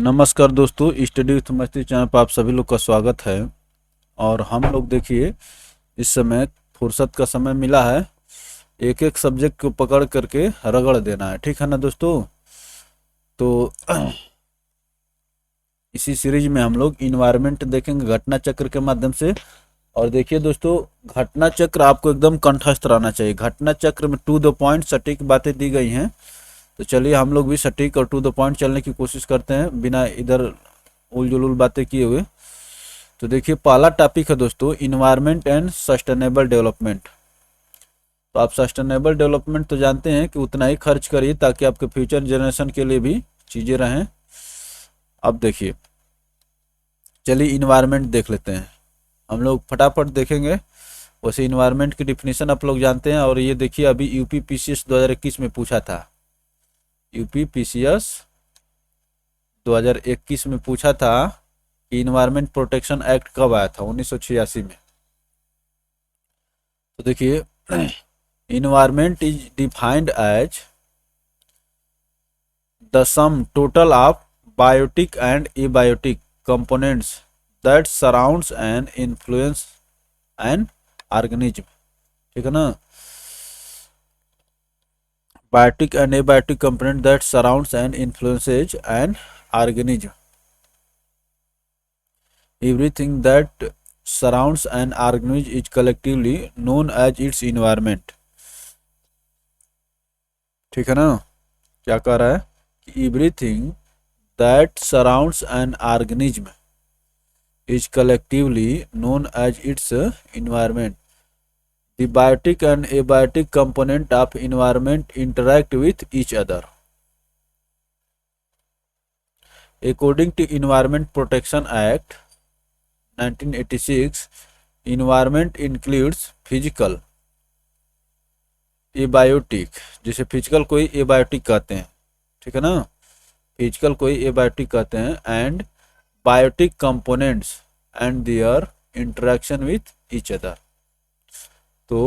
नमस्कार दोस्तों, study with मस्ती चैनल पर आप सभी लोग का स्वागत है। और हम लोग देखिए इस समय फुर्सत का समय मिला है, एक एक सब्जेक्ट को पकड़ करके रगड़ देना है, ठीक है ना दोस्तों। तो इसी सीरीज में हम लोग इन्वायरमेंट देखेंगे घटना चक्र के माध्यम से। और देखिए दोस्तों, घटना चक्र आपको एकदम कंठस्थ रहना चाहिए। घटना चक्र में टू द पॉइंट सटीक बातें दी गई हैं। तो चलिए हम लोग भी सटीक और टू द पॉइंट चलने की कोशिश करते हैं, बिना इधर उल जुलूल बातें किए हुए। तो देखिए पहला टॉपिक है दोस्तों, इन्वायरमेंट एंड सस्टेनेबल डेवलपमेंट। तो आप सस्टेनेबल डेवलपमेंट तो जानते हैं कि उतना ही खर्च करिए ताकि आपके फ्यूचर जनरेशन के लिए भी चीज़ें रहें। अब देखिए, चलिए इन्वायरमेंट देख लेते हैं, हम लोग फटाफट देखेंगे। वैसे इन्वायरमेंट की डिफिनीशन आप लोग जानते हैं। और ये देखिए अभी यूपी पीसीएस 2021 में पूछा था। यूपी पीसीएस 2021 में पूछा था कि इन्वायरमेंट प्रोटेक्शन एक्ट कब आया था, 1986 में। तो देखिए environment is defined as the sum total of biotic and abiotic components that surrounds and influence an organism, ठीक है ना। Biotic and abiotic component that surrounds and influences an organism, everything that surrounds an organism is collectively known as its environment, ठीक है ना। क्या कह रहा है कि everything that surrounds an organism is collectively known as its environment. The biotic and abiotic component of environment interact with each other. According to Environment Protection Act 1986, environment includes physical, abiotic, जैसे physical कोई abiotic कहते हैं, ठीक है ना। Physical कोई abiotic कहते हैं, and biotic components and their interaction with each other. तो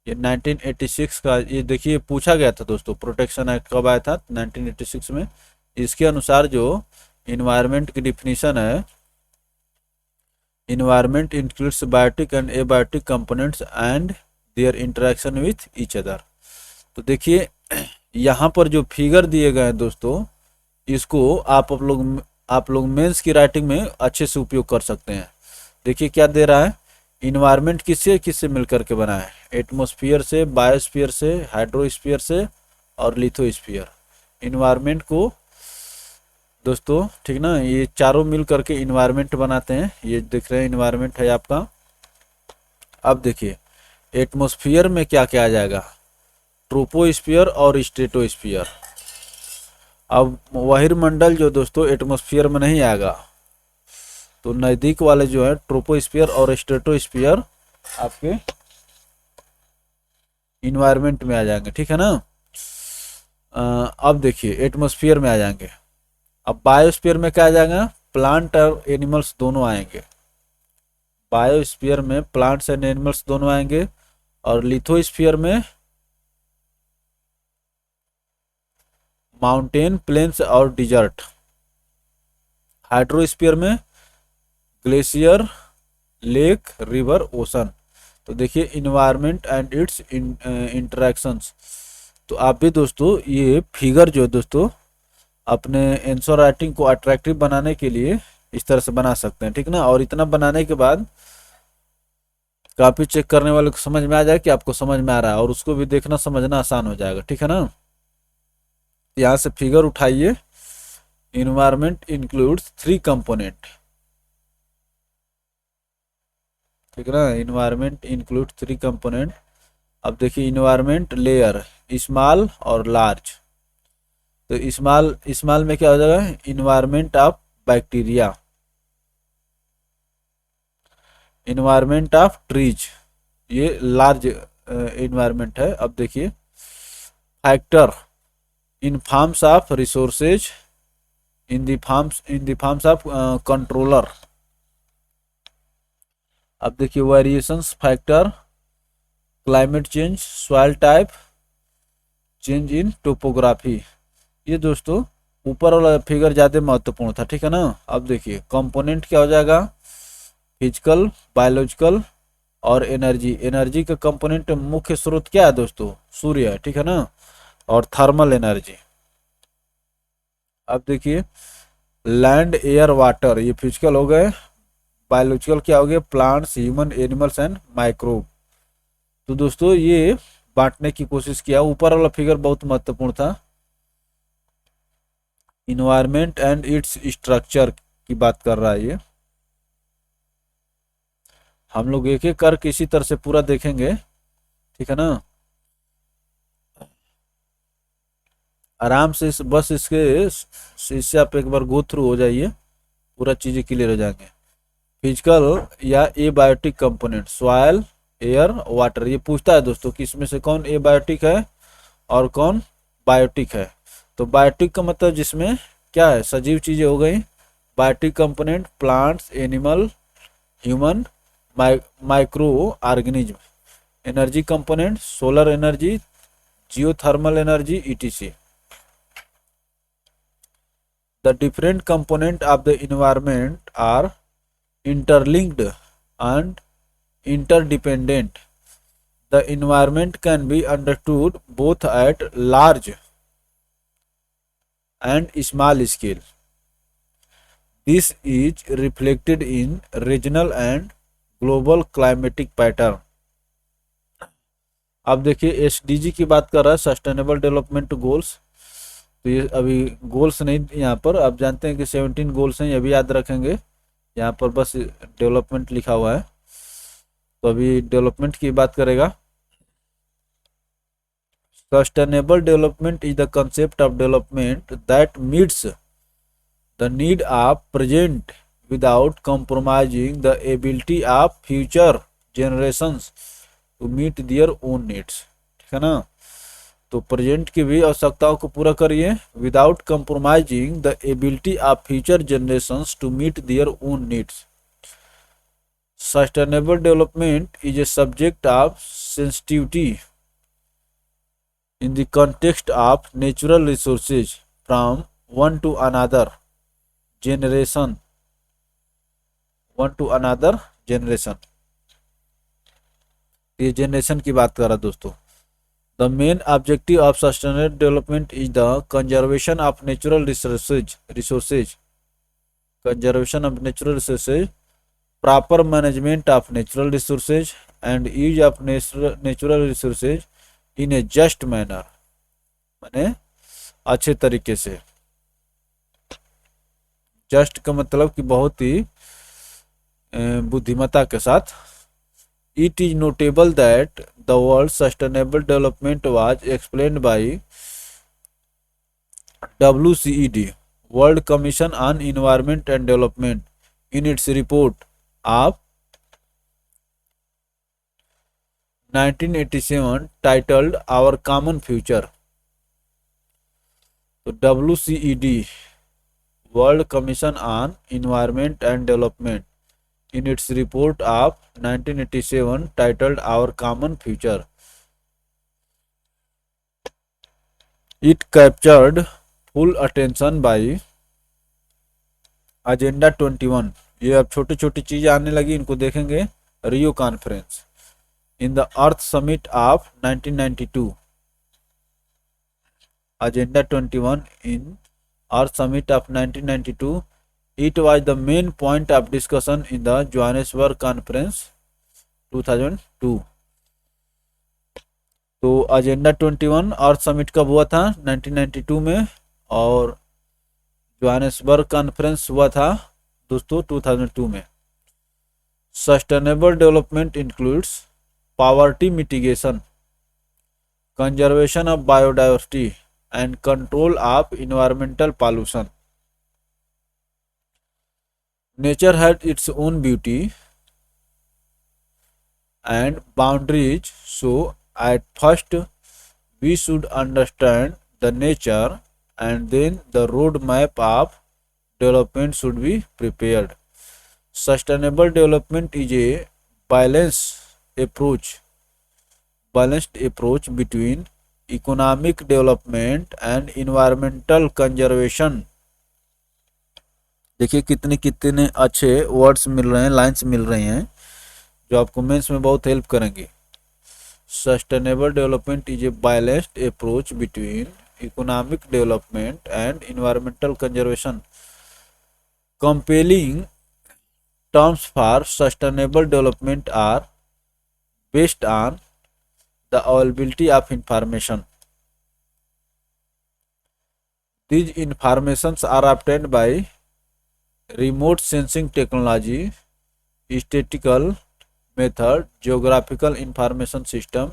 ये 1986 का, ये देखिए पूछा गया था दोस्तों, प्रोटेक्शन एक्ट कब आया था, 1986 में। इसके अनुसार जो इन्वायरमेंट की डिफिनीशन है, environment includes biotic and abiotic components and their interaction with each other. तो देखिए यहाँ पर जो फिगर दिए गए हैं दोस्तों, इसको आप लोग मेंस की राइटिंग में अच्छे से उपयोग कर सकते हैं। देखिए क्या दे रहा है, इन्वायरमेंट किससे किससे मिलकर के बना है, एटमॉस्फेयर से, बायोस्फीयर से, हाइड्रोस्फीयर से और लिथोस्फीयर। इन्वायरमेंट को दोस्तों, ठीक ना, ये चारों मिल करके इन्वायरमेंट बनाते हैं। ये देख रहे हैं इन्वायरमेंट है आपका। अब देखिए एटमॉस्फेयर में क्या क्या आ जाएगा, ट्रोपोस्फीयर और स्ट्रेटोस्फीयर। अब बहिर्मंडल जो दोस्तों एटमॉस्फेयर में नहीं आएगा, तो नज़दीक वाले जो है ट्रोपोस्फीयर और स्ट्रेटोस्फीयर आपके इन्वायरमेंट में आ जाएंगे, ठीक है ना। अब देखिए एटमॉस्फेयर में आ जाएंगे। अब बायोस्फीयर में क्या आ जाएगा, प्लांट और एनिमल्स दोनों आएंगे। बायोस्फीयर में प्लांट्स एंड एनिमल्स दोनों आएंगे। और लिथोस्फीयर में माउंटेन, प्लेन्स और डिजर्ट। हाइड्रोस्फीयर में ग्लेशियर, लेक, रिवर, ओशन। तो देखिए इन्वायरमेंट एंड इट्स इंटरेक्शंस। तो आप भी दोस्तों ये फिगर जो है दोस्तों अपने आंसर राइटिंग को अट्रैक्टिव बनाने के लिए इस तरह से बना सकते हैं, ठीक ना। और इतना बनाने के बाद कॉपी चेक करने वाले को समझ में आ जाए कि आपको समझ में आ रहा है, और उसको भी देखना समझना आसान हो जाएगा, ठीक है ना। यहाँ से फिगर उठाइए, इन्वायरमेंट इंक्लूड्स 3 कंपोनेंट, ठीक है ना। Environment include 3 component. अब देखिए इन्वायरमेंट लेयर स्मॉल और लार्ज। तो स्मॉल में क्या हो जाएगा, environment of bacteria, environment of trees, ये लार्ज इन्वायरमेंट है। अब देखिए factor in forms of resources in the forms of controller. अब देखिए variations factor, climate change, soil type, change in topography. ये दोस्तों ऊपर वाला फिगर ज़्यादा महत्वपूर्ण था, ठीक है ना। अब देखिए कंपोनेंट क्या हो जाएगा, फिजिकल, बायोलॉजिकल और एनर्जी। एनर्जी का कंपोनेंट मुख्य स्रोत क्या है दोस्तों, सूर्य है, ठीक है ना। और थर्मल एनर्जी। अब देखिए लैंड, एयर, वाटर, ये फिजिकल हो गए। बायोलॉजिकल क्या हो गए, plants, human, animals and microbe. तो दोस्तों ये बांटने की कोशिश किया। ऊपर वाला फिगर बहुत महत्वपूर्ण था, इन्वायरमेंट एंड इट्स स्ट्रक्चर की बात कर रहा है ये। हम लोग एक एक कर किसी तरह से पूरा देखेंगे, ठीक है ना। आराम से बस इससे आप एक बार गो थ्रू हो जाइए, पूरा चीज़ें क्लियर हो जाएंगे। फिजिकल या abiotic component, soil, air, water. ये पूछता है दोस्तों कि इसमें से कौन एबायोटिक है और कौन बायोटिक है। तो बायोटिक का मतलब जिसमें क्या है, सजीव चीज़ें हो गई। Biotic component plants, animal, human, microorganism. Energy component solar energy, geothermal energy, ETC. The different components of the environment are interlinked and interdependent. The environment can be understood both at large and small scale. This is reflected in regional and global climatic pattern. अब देखिए SDG की बात कर रहा है, sustainable development goals. तो ये अभी गोल्स नहीं, यहाँ पर आप जानते हैं कि 17 गोल्स हैं, ये भी याद रखेंगे। यहाँ पर बस डेवलपमेंट लिखा हुआ है, तो अभी डेवलपमेंट की बात करेगा। Sustainable development is the concept of development that meets the need of present without compromising the ability of future generations to meet their own needs, ठीक है ना। तो प्रेजेंट की भी आवश्यकताओं को पूरा करिए without compromising the ability of future generations to meet their own needs. Sustainable development is a subject of sensitivity in the context of natural resources from one to another generation, ये generation की बात कर रहा दोस्तों। The main objective of sustainable development is the conservation of natural resources, conservation of natural resources, proper management of natural resources and use of natural resources in A just manner, माने अच्छे तरीके से। Just का मतलब कि बहुत ही बुद्धिमत्ता के साथ। It is notable that the world sustainable development was explained bye WCED, world commission on environment and development, in its report of 1987 titled Our Common Future. तो WCED, World Commission on Environment and Development, in its report of 1987 titled Our Common Future, it captured full attention by Agenda 21। ये अब छोटी छोटी चीजें आने लगी, इनको देखेंगे। रियो conference, in the Earth Summit of 1992, Agenda 21 in Earth Summit of 1992, it was the main point of discussion in the Johannesburg Conference 2002। तो एजेंडा 21 अर्थ समिट कब हुआ था, 1992 में, और जोहानिसबर्ग कॉन्फ्रेंस हुआ था दोस्तों 2002 में। Sustainable development includes poverty mitigation, conservation of biodiversity and control of environmental pollution. Nature has its own beauty and boundaries, so at first we should understand the nature and then the roadmap of development should be prepared. Sustainable development is a balanced approach between economic development and environmental conservation. देखिए कितने कितने अच्छे words मिल रहे हैं, lines मिल रही हैं जो आपको मेंस में बहुत हेल्प करेंगे। Sustainable development is a balanced approach between economic development and environmental conservation. Compelling terms for sustainable development are based on the availability of information. These informations are obtained by remote sensing technology, statistical method, geographical information system,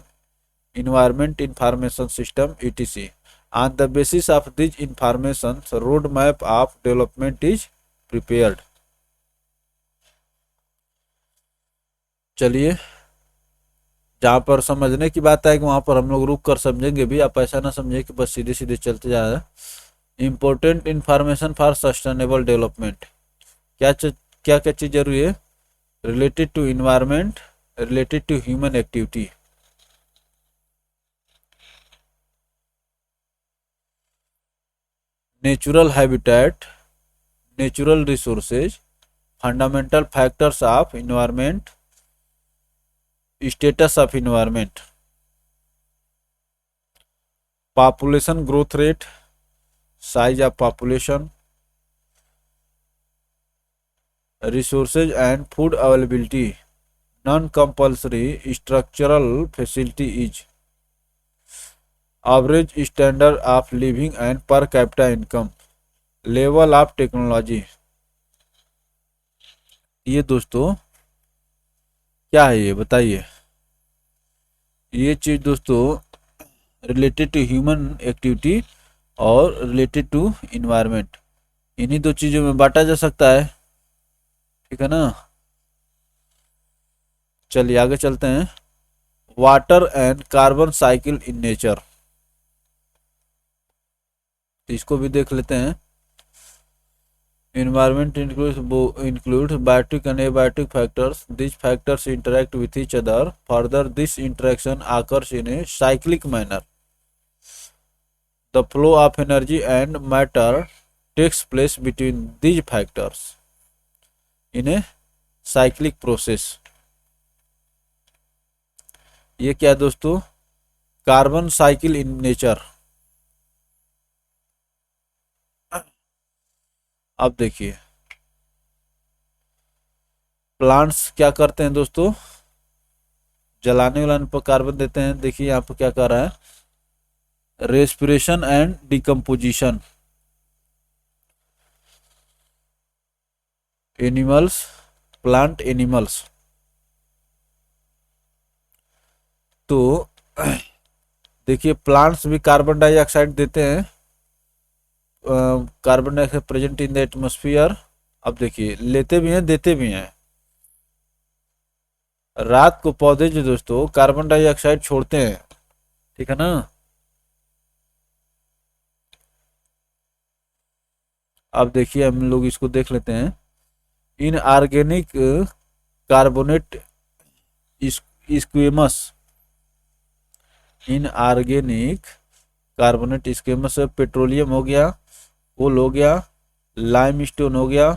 environment information system, etc. On the basis of these information, roadmap of development is prepared. चलिए, जहाँ पर समझने की बात है कि वहाँ पर हम लोग रुक कर समझेंगे भी, आप ऐसा ना समझे कि बस सीधे सीधे चलते जा रहे हैं। Important information for sustainable development, क्या क्या क्या चीज़ जरूरी है? Related to environment, related to human activity, natural habitat, natural resources, fundamental factors of environment, status of environment, population growth rate, size of population, resources and food availability, non-compulsory structural facility is, average standard of living and per capita income, level of technology। ये दोस्तों क्या है, ये बताइए। ये चीज दोस्तों related to human activity और रिलेटेड टू इन्वायरमेंट, इन्हीं दो चीजों में बांटा जा सकता है, ठीक है ना। चलिए आगे चलते हैं। Water and carbon cycle in nature, इसको भी देख लेते हैं। Environment includes biotic and abiotic factors. These factors interact with each other. Further, this interaction occurs in a cyclic manner. The flow of energy and matter takes place between these factors in a cyclic process. ये क्या है दोस्तों? Carbon cycle in nature. अब देखिए plants क्या करते हैं दोस्तों, जलाने वाले पर कार्बन देते हैं। देखिए यहाँ पर क्या कर रहा है, respiration and decomposition. Animals, plant animals, तो देखिए प्लांट्स भी कार्बन डाइऑक्साइड देते हैं, carbon dioxide present in the atmosphere. अब देखिए लेते भी हैं देते भी हैं। रात को पौधे जो दोस्तों कार्बन डाइऑक्साइड छोड़ते हैं, ठीक है ना। अब देखिए हम लोग इसको देख लेते हैं। In organic carbonate squamous, in organic carbonate squamous petroleum हो गया, कोल हो गया, लाइमस्टोन हो गया,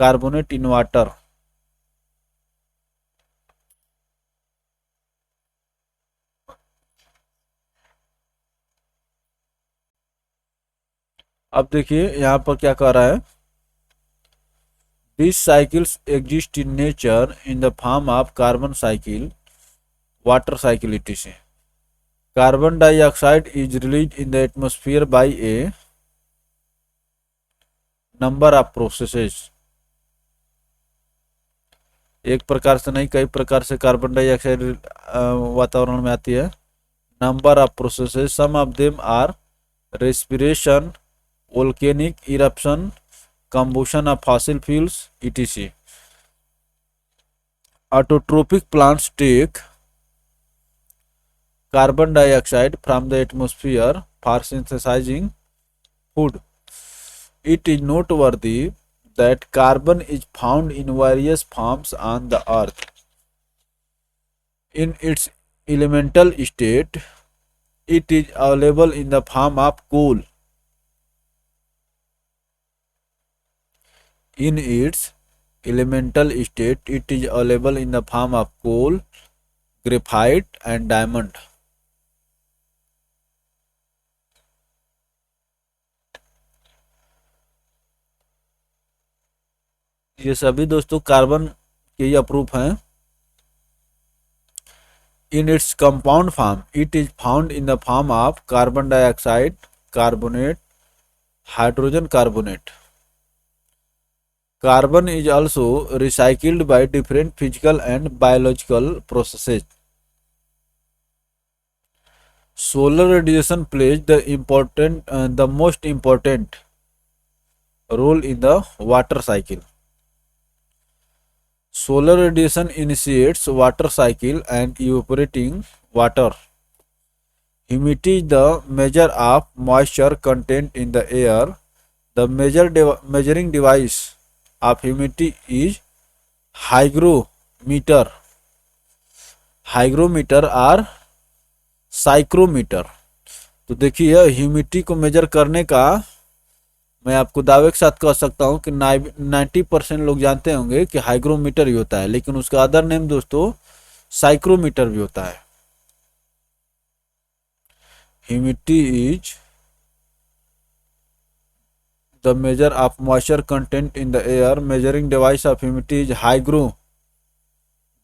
कार्बोनेट इन वाटर। अब देखिए यहाँ पर क्या कह रहा है, these cycles exist in nature in the form of carbon cycle, water cycle etc. Carbon dioxide is released in the atmosphere by a number of processes. एक प्रकार से नहीं कई प्रकार से कार्बन डाइऑक्साइड वातावरण में आती है। Number of processes, some of them are respiration, volcanic eruption, combustion of fossil fuels etc. Autotrophic plants take carbon dioxide from the atmosphere for synthesizing food. It is noteworthy that carbon is found in various forms on the earth. In its elemental state, it is available in the form of coal. In its elemental state, it is available in the form of coal, graphite and diamond. ये सभी दोस्तों carbon के ही approve हैं. In its compound form, it is found in the form of carbon dioxide, carbonate, hydrogen carbonate. Carbon is also recycled by different physical and biological processes. Solar radiation plays the most important role in the water cycle. Solar radiation initiates water cycle and evaporating water. Humidity is the measure of moisture content in the air. The measuring device of humidity is hygrometer. Hygrometer or psychrometer. तो देखिए humidity को major करने का मैं आपको दावे के साथ कह सकता हूं कि 90% लोग जानते होंगे कि हाइग्रोमीटर ही होता है, लेकिन उसका अदर नेम दोस्तों साइक्रोमीटर भी होता है. Humidity is the measure of moisture content in the air. Measuring device of humidity is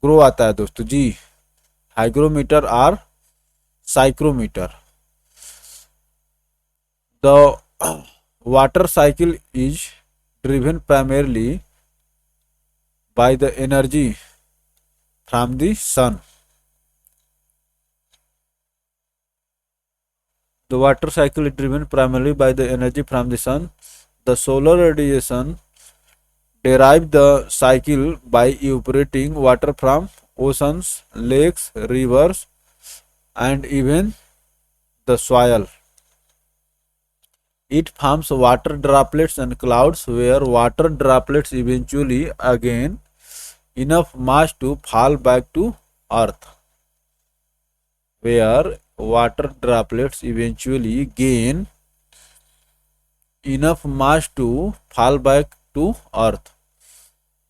grow आता है दोस्तों जी. हाइग्रोमीटर और psychrometer. The water cycle is driven primarily by the energy from the sun. The water cycle is driven primarily by the energy from the sun. The solar radiation derive the cycle by evaporating water from oceans, lakes, rivers, and even the soil. It forms water droplets and clouds where water droplets eventually gain enough mass to fall back to earth. Where water droplets eventually gain enough mass to fall back to earth.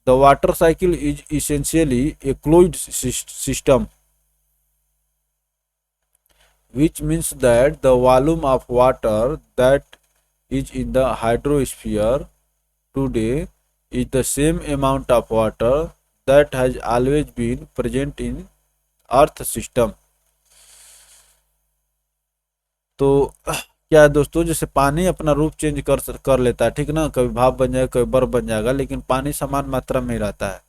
The water cycle is essentially a closed system, which means that the volume of water that is in the hydrosphere today is the same amount of water that has always been present in earth system. तो क्या है दोस्तों, जैसे पानी अपना रूप change कर लेता है, ठीक ना, कभी भाप बन जाएगा कभी बर्फ बन जाएगा, लेकिन पानी समान मात्रा में रहता है.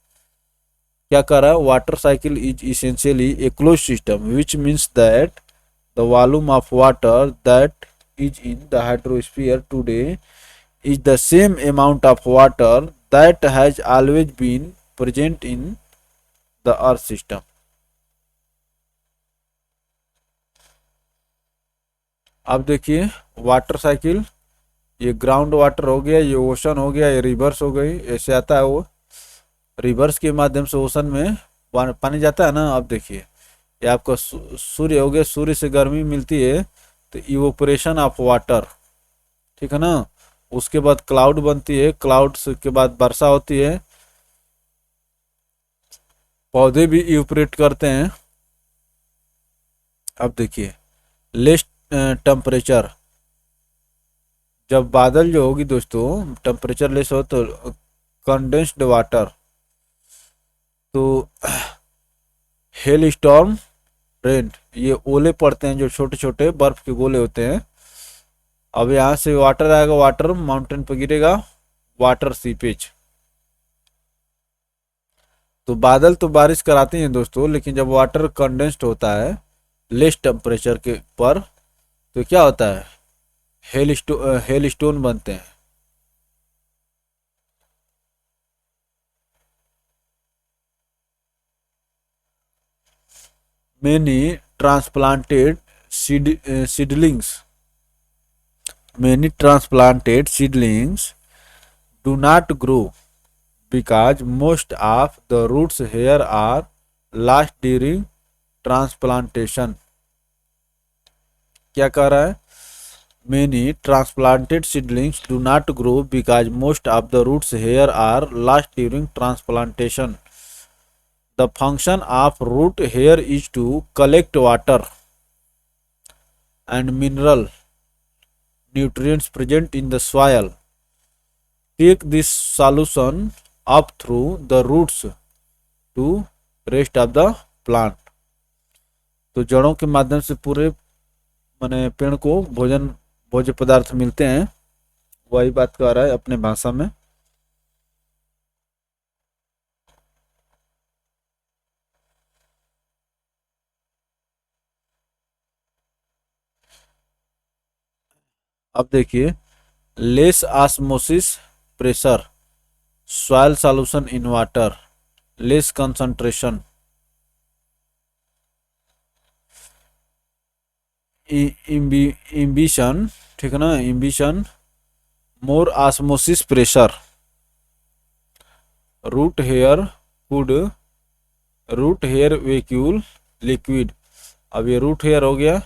क्या कर रहा है, water cycle is essentially A close system which means that the volume of water that is in the hydrosphere today is the same amount of water that has always been present in the earth system. अब देखिए water cycle, ये ground water हो गया, ये ocean हो गया, ये reverse हो गई, ऐसे आता है वो रिवर्स के माध्यम से ओशन में पानी जाता है ना. अब देखिए ये आपका सूर्य हो गया, सूर्य से गर्मी मिलती है तो इवोपरेशन ऑफ वाटर, ठीक है ना. उसके बाद क्लाउड बनती है, क्लाउड के बाद वर्षा होती है, पौधे भी इवोपरेट करते हैं. अब देखिए लेस टेम्परेचर, जब बादल जो होगी दोस्तों टेम्परेचर लेस हो तो कंडेंस्ड वाटर, तो हेल स्टॉर्म रेन, ये ओले पड़ते हैं जो छोटे छोटे बर्फ के गोले होते हैं. अब यहाँ से वाटर आएगा, वाटर माउंटेन पर गिरेगा, वाटर सीपेज. तो बादल तो बारिश कराते हैं दोस्तों, लेकिन जब वाटर कंडेंस्ड होता है लेस टेम्परेचर के पर तो क्या होता है, हेल स्टोन बनते हैं. Many transplanted seedlings do not grow because most of the roots here are lost during transplantation. क्या कह रहा है, many transplanted seedlings do not grow because most of the roots hair are lost during transplantation. The function of root hair is to collect water and mineral nutrients present in the soil, take this solution up through the roots to rest of the plant. तो जड़ों के माध्यम से पूरे माने पेड़ को भोज्य पदार्थ मिलते हैं, वही बात कर रहा है अपने भाषा में। अब देखिए, less osmosis pressure, soil solution in water, less concentration, imbibition, ठीक है ना, imbibition, more osmosis pressure, root hair food, root hair vacuole liquid. अब ये रूट हेयर हो गया,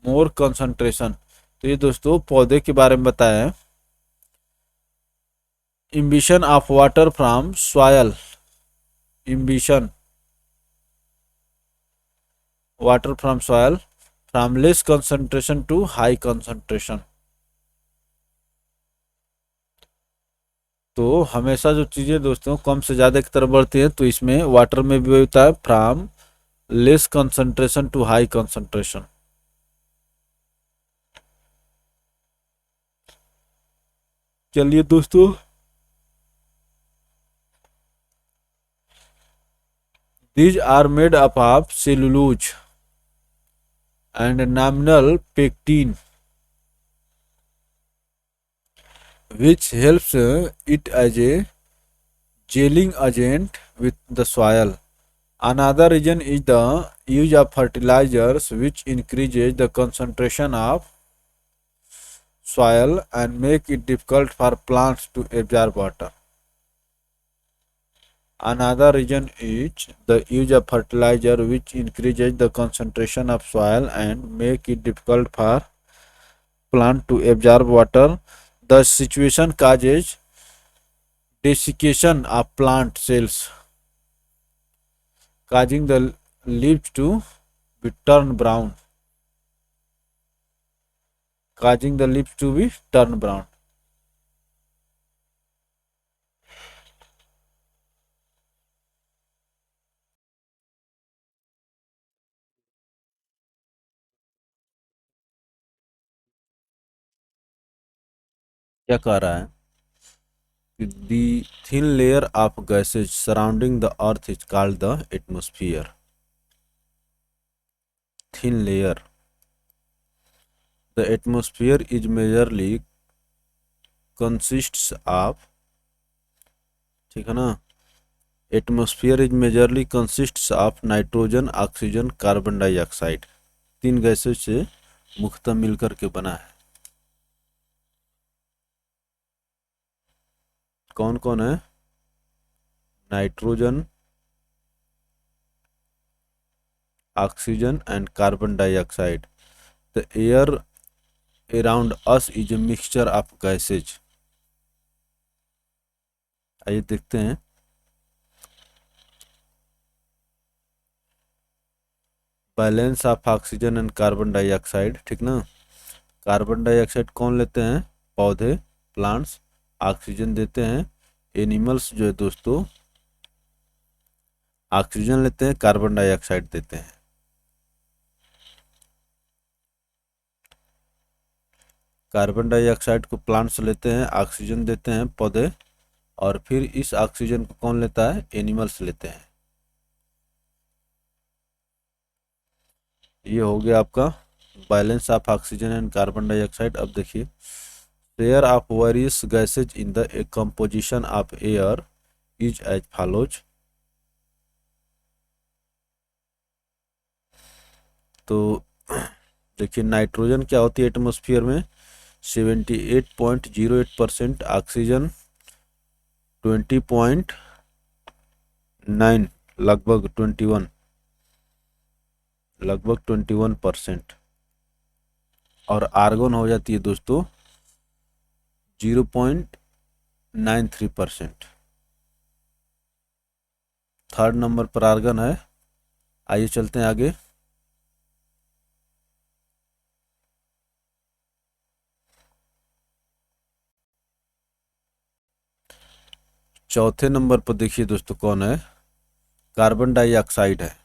मोर कंसंट्रेशन। तो ये दोस्तों पौधे के बारे में बताया है। Imbibition of water from soil, imbibition water from soil from less concentration to high concentration. तो हमेशा जो चीज़ें दोस्तों कम से ज़्यादा की तरफ बढ़ती है, तो इसमें वाटर में भी होता है from less concentration to high concentration. चलिए दोस्तों, these are made up of cellulose and nominal pectin, which helps it as a gelling agent with the soil. Another reason is the use of fertilizers, which increases the concentration of soil and make it difficult for plants to absorb water. Another reason is the use of fertilizer, which increases the concentration of soil and make it difficult for plant to absorb water. The situation causes desiccation of plant cells, causing the leaves to be turn brown. Causing the leaves to be turn brown. क्या कह रहा है? The thin layer of gases surrounding the earth is called the atmosphere. Thin layer. The atmosphere is majorly consists of, ठीक है ना, atmosphere is majorly consists of nitrogen, oxygen, carbon dioxide. तीन गैसों से मुख्यतः मिलकर के बना है। कौन कौन है? Nitrogen, oxygen and carbon dioxide. The air around us is a mixture of gases. आइए देखते हैं। Balance of oxygen and carbon dioxide, ठीक ना। कार्बन डाइऑक्साइड कौन लेते हैं? पौधे, प्लांट्स। ऑक्सीजन देते हैं एनिमल्स जो है दोस्तों, ऑक्सीजन लेते हैं, कार्बन डाइऑक्साइड देते हैं। कार्बन डाइऑक्साइड को प्लांट्स लेते हैं, ऑक्सीजन देते हैं पौधे, और फिर इस ऑक्सीजन को कौन लेता है? एनिमल्स लेते हैं। ये हो गया आपका balance of oxygen and carbon dioxide. अब देखिए, share of various gases in the composition of air is as follows. तो देखिए, नाइट्रोजन क्या होती है एटमॉस्फेयर में? 78.08%, ऑक्सीजन 20.9, लगभग 21%। और आर्गन हो जाती है दोस्तों 0.93%। थर्ड नंबर पर आर्गन है। आइए चलते हैं आगे। चौथे नंबर पर देखिए दोस्तों कौन है, कार्बन डाइऑक्साइड है।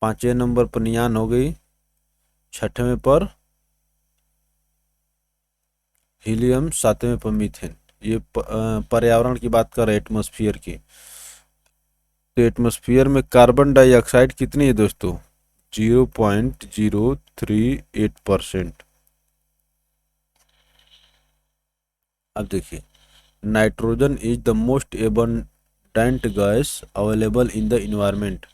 पांचवें नंबर पर नियान हो गई। छठवें पर हीलियम, सातवें पर मीथेन। ये पर्यावरण की बात कर रहे हैं, एटमॉस्फेयर की। तो एटमॉस्फेयर में कार्बन डाइऑक्साइड कितनी है दोस्तों, 0.038%। अब देखिए, nitrogen is the most abundant gas available in the environment.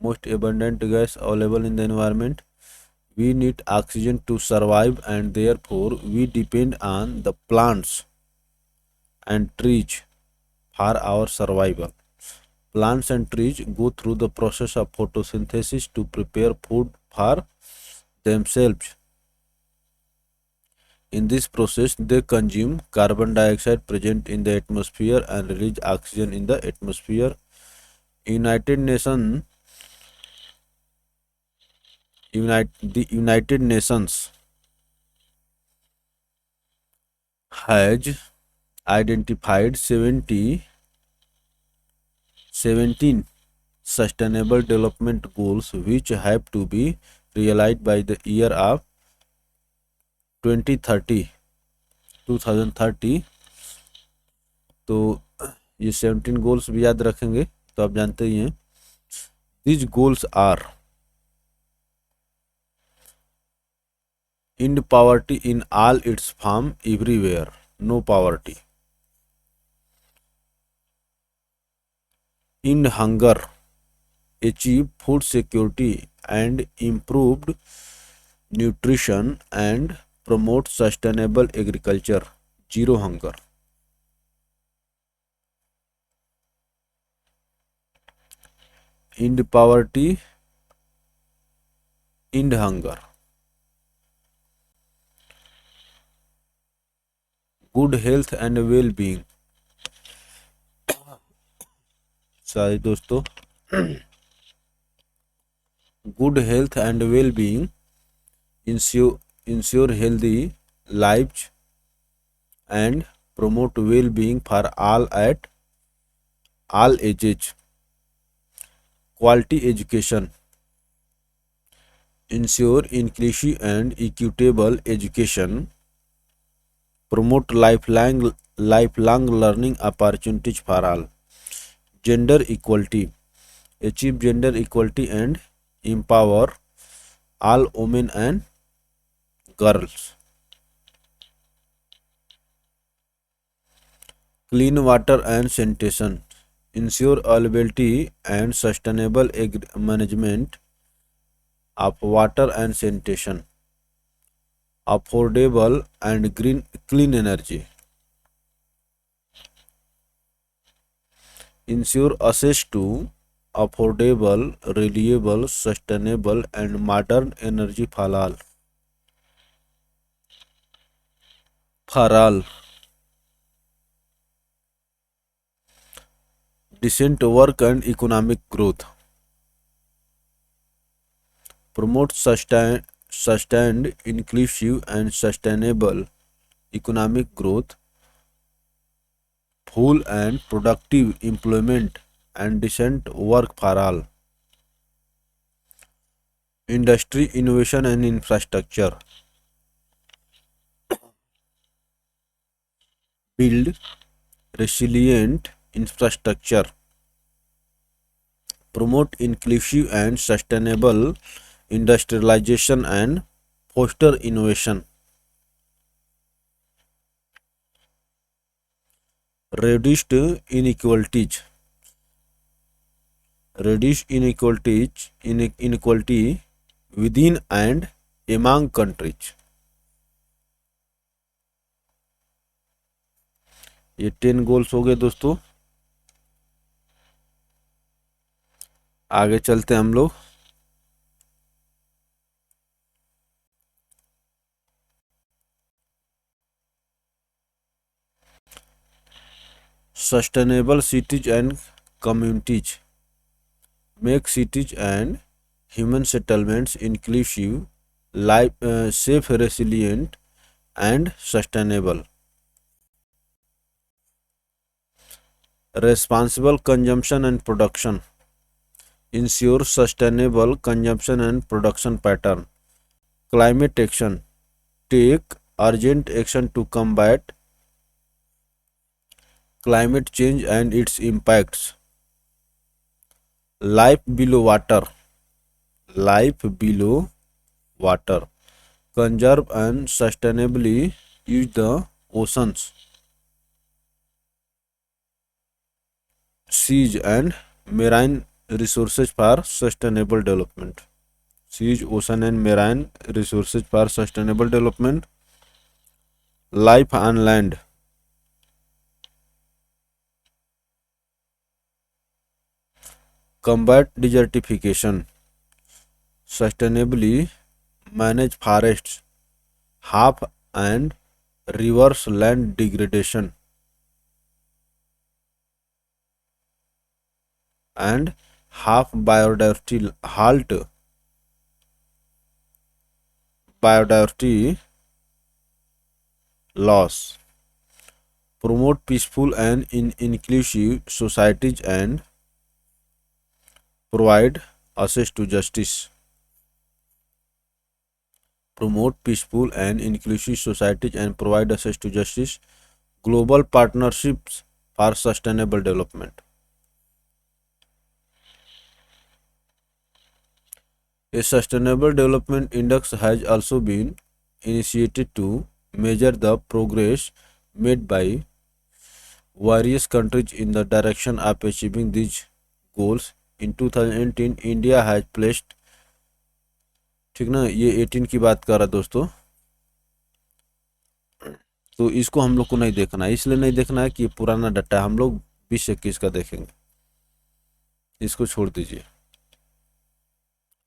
Most abundant gas available in the environment. We need oxygen to survive, and therefore we depend on the plants and trees for our survival. Plants and trees go through the process of photosynthesis to prepare food for themselves. In this process, they consume carbon dioxide present in the atmosphere and release oxygen in the atmosphere. United Nations the United Nations has identified 17 sustainable development goals which have to be realized by the year of 2030 2030। तो ये 17 goals भी याद रखेंगे तो आप जानते ही हैं। These goals are end poverty in all its form everywhere, no poverty; end hunger; achieve food security and improved nutrition; and promote sustainable agriculture, zero hunger. End poverty, end hunger, good health and well-being। सारे दोस्तों, good health and well-being ensure healthy lives and promote well-being for all at all ages; quality education ensure inclusive and equitable education; promote lifelong learning opportunities for all; gender equality achieve gender equality and empower all women and girls; clean water and sanitation ensure availability and sustainable management of water and sanitation; affordable and clean energy ensure access to affordable, reliable, sustainable and modern energy for all. For all. Decent work and economic growth. Promote sustained, inclusive and sustainable economic growth, full and productive employment and decent work for all. Industry, innovation and infrastructure. Build resilient infrastructure. Promote inclusive and sustainable industrialization and foster innovation. Reduced inequalities. Reduce inequality within and among countries. ये 10 goals हो गए दोस्तों। आगे चलते हैं हम लोग। sustainable cities and communities, make cities and human settlements inclusive, safe, resilient, and sustainable. Responsible consumption and production, ensure sustainable consumption and production pattern. Climate action, take urgent action to combat climate change and its impacts. Life below water, life below water, conserve and sustainably use the oceans, seas and marine resources for sustainable development. Seas, ocean and marine resources for sustainable development. Life on land, combat desertification, sustainably manage forests, half and reverse land degradation, and half biodiversity halt biodiversity loss. Promote peaceful and inclusive societies and provide access to justice. Promote peaceful and inclusive societies and provide access to justice. Global partnerships for sustainable development. A sustainable development index has also been initiated to measure the progress made by various countries in the direction of achieving these goals. In 2018 India has placed, ठीक ना, ये 18 की बात कर रहा दोस्तों, तो इसको हम लोग को नहीं देखना है, इसलिए नहीं देखना है कि ये पुराना डाटा है, हम लोग 2021 का देखेंगे, इसको छोड़ दीजिए।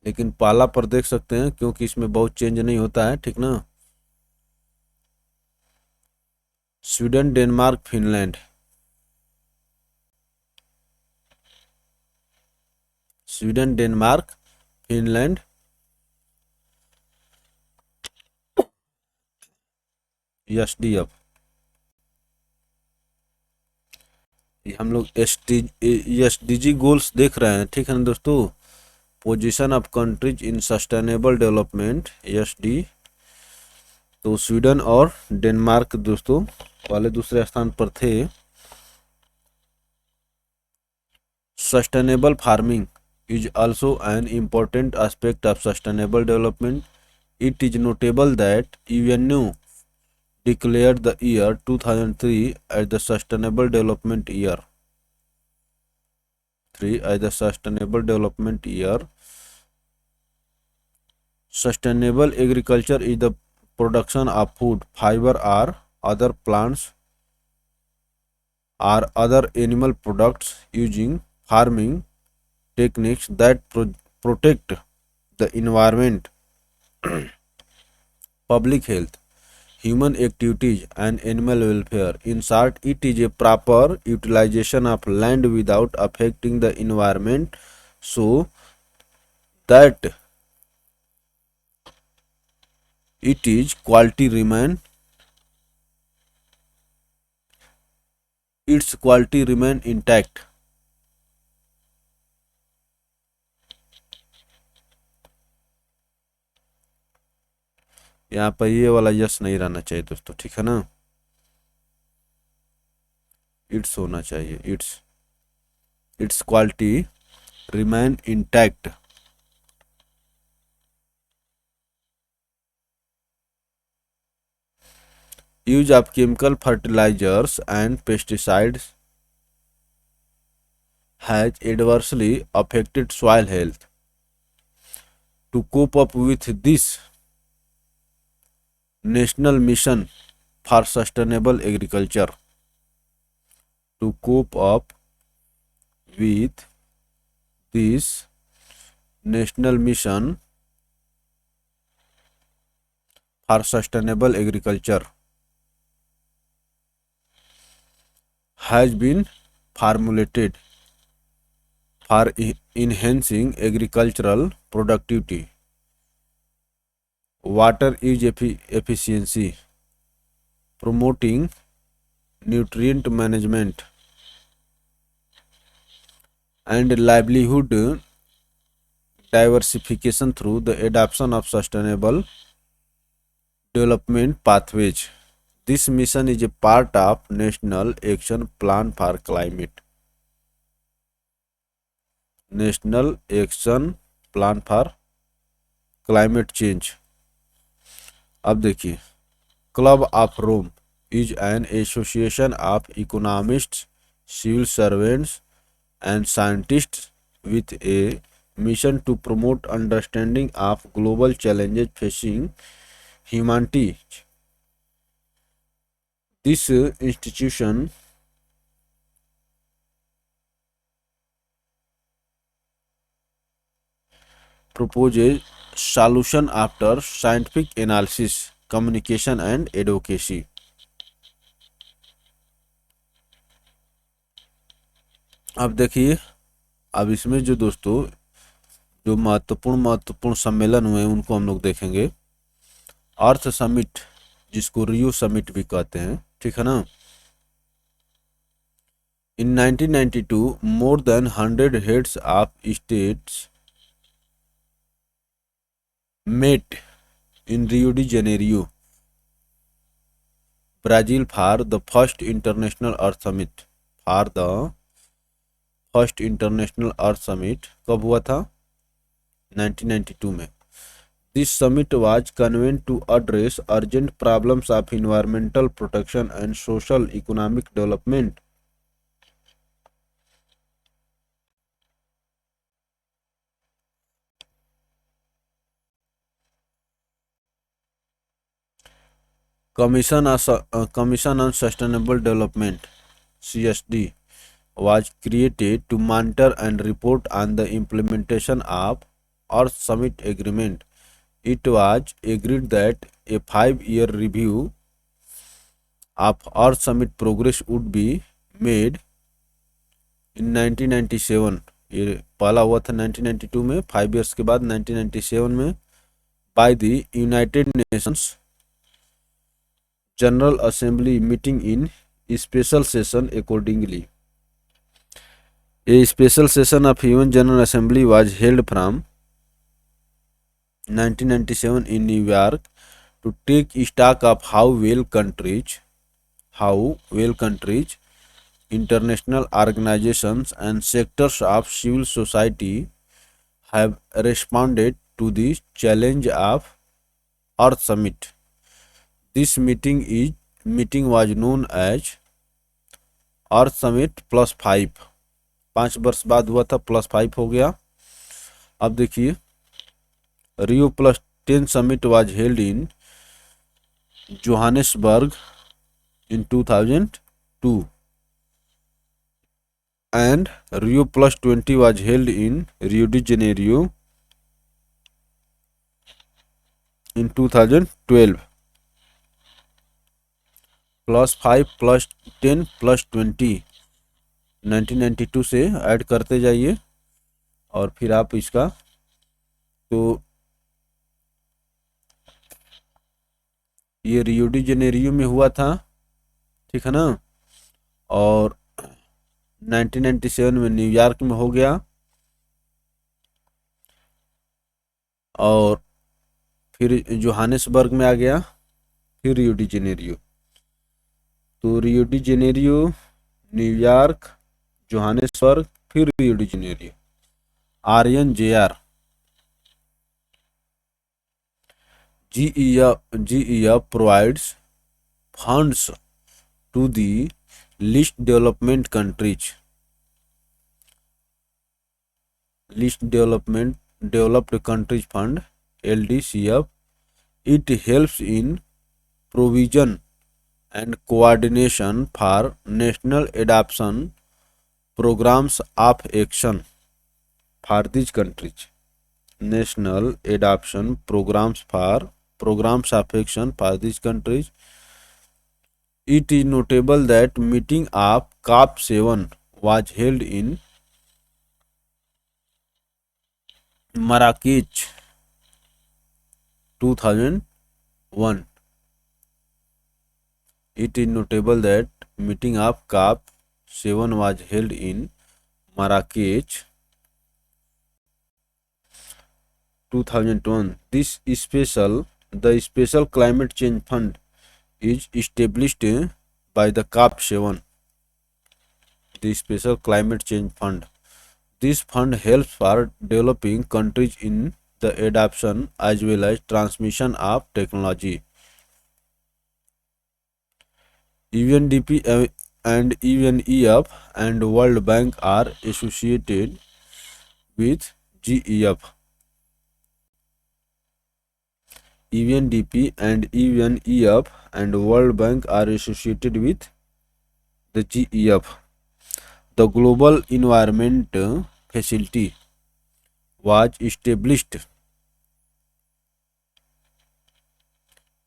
लेकिन पाला पर देख सकते हैं क्योंकि इसमें बहुत चेंज नहीं होता है, ठीक ना। Sweden, Denmark, Finland, Sweden, Denmark, Finland, SDF, ये हम लोग एसडीजी गोल्स देख रहे हैं, ठीक है ना दोस्तों। Position of countries in sustainable development, SD, तो स्वीडन और डेनमार्क दोस्तों पहले दूसरे स्थान पर थे। Sustainable farming is also an important aspect of sustainable development. It is notable that UNO declared the year 2003 as the Sustainable Development Year. Sustainable agriculture is the production of food, fiber, or other plants or other animal products using farming techniques that protect the environment, public health, human activities, and animal welfare. In short, it is a proper utilization of land without affecting the environment so that its quality remain intact. यहाँ पर ये वाला yes नहीं रहना चाहिए दोस्तों, ठीक है ना, इट्स होना चाहिए, its quality remain intact. Use of chemical fertilisers and pesticides has adversely affected soil health. To cope up with this, National Mission for Sustainable Agriculture, to cope up with this, National Mission for Sustainable Agriculture has been formulated for enhancing agricultural productivity, water use efficiency, promoting nutrient management, and livelihood diversification through the adoption of sustainable development pathways. This mission is a part of National Action Plan for Climate. National Action Plan for Climate Change. अब देखिए, Club of Rome is an association of economists, civil servants, and scientists with a mission to promote understanding of global challenges facing humanity. This institution proposes solution after scientific analysis, communication, and advocacy. अब देखिए, अब इसमें जो दोस्तों जो महत्वपूर्ण सम्मेलन हुए उनको हम लोग देखेंगे। अर्थ समिट, जिसको रियो समिट भी कहते हैं, ठीक है ना। इन 1992 more than 100 heads of states met in Rio de Janeiro, Brazil for the first International Earth Summit. For the first International Earth Summit कब हुआ था? 1992 में. This summit was convened to address urgent problems of environmental protection and social economic development. Commission on Sustainable Development (CSD) was created to monitor and report on the implementation of Earth Summit Agreement. It was agreed that a 5-year review of Earth Summit progress would be made in 1997. ये पहला हुआ था 1992 में, 5 years के बाद 1997 में by the United Nations General Assembly meeting in special session accordingly. A special session of UN General Assembly was held from 1997 in New York to take stock of how well countries, international organizations, and sectors of civil society have responded to the challenge of Earth Summit. This meeting was known as Earth Summit +5. 5 वर्ष बाद हुआ था, +5 हो गया. अब देखिए, Rio +10 Summit was held in Johannesburg in 2002, and Rio +20 was held in Rio de Janeiro in 2012. +5 +10 +20 1992 से add करते जाइए और फिर आप इसका, तो ये रियो डी जेनेरियो में हुआ था, ठीक है ना, और 1997 में न्यूयॉर्क में हो गया, और फिर जोहानिसबर्ग में आ गया, फिर रियो डी जेनेरियो. तो Rio de Janeiro, New York, Johannesburg, फिर Rio de Janeiro. RNJR GEF provides funds to the least developed countries. Least developed countries fund, LDCF. It helps in provision and coordination for national adoption programs of action for these countries. National adoption programs of action for these countries. It is notable that meeting of COP7 was held in Marrakech 2001. It is notable that meeting of COP7 was held in Marrakech 2001. The special climate change fund is established by the COP7. The special climate change fund. This fund helps for developing countries in the adoption as well as transmission of technology. UNDP and UNEF and World Bank are associated with GEF. UNDP and UNEF and World Bank are associated with the GEF. The Global Environment Facility was established.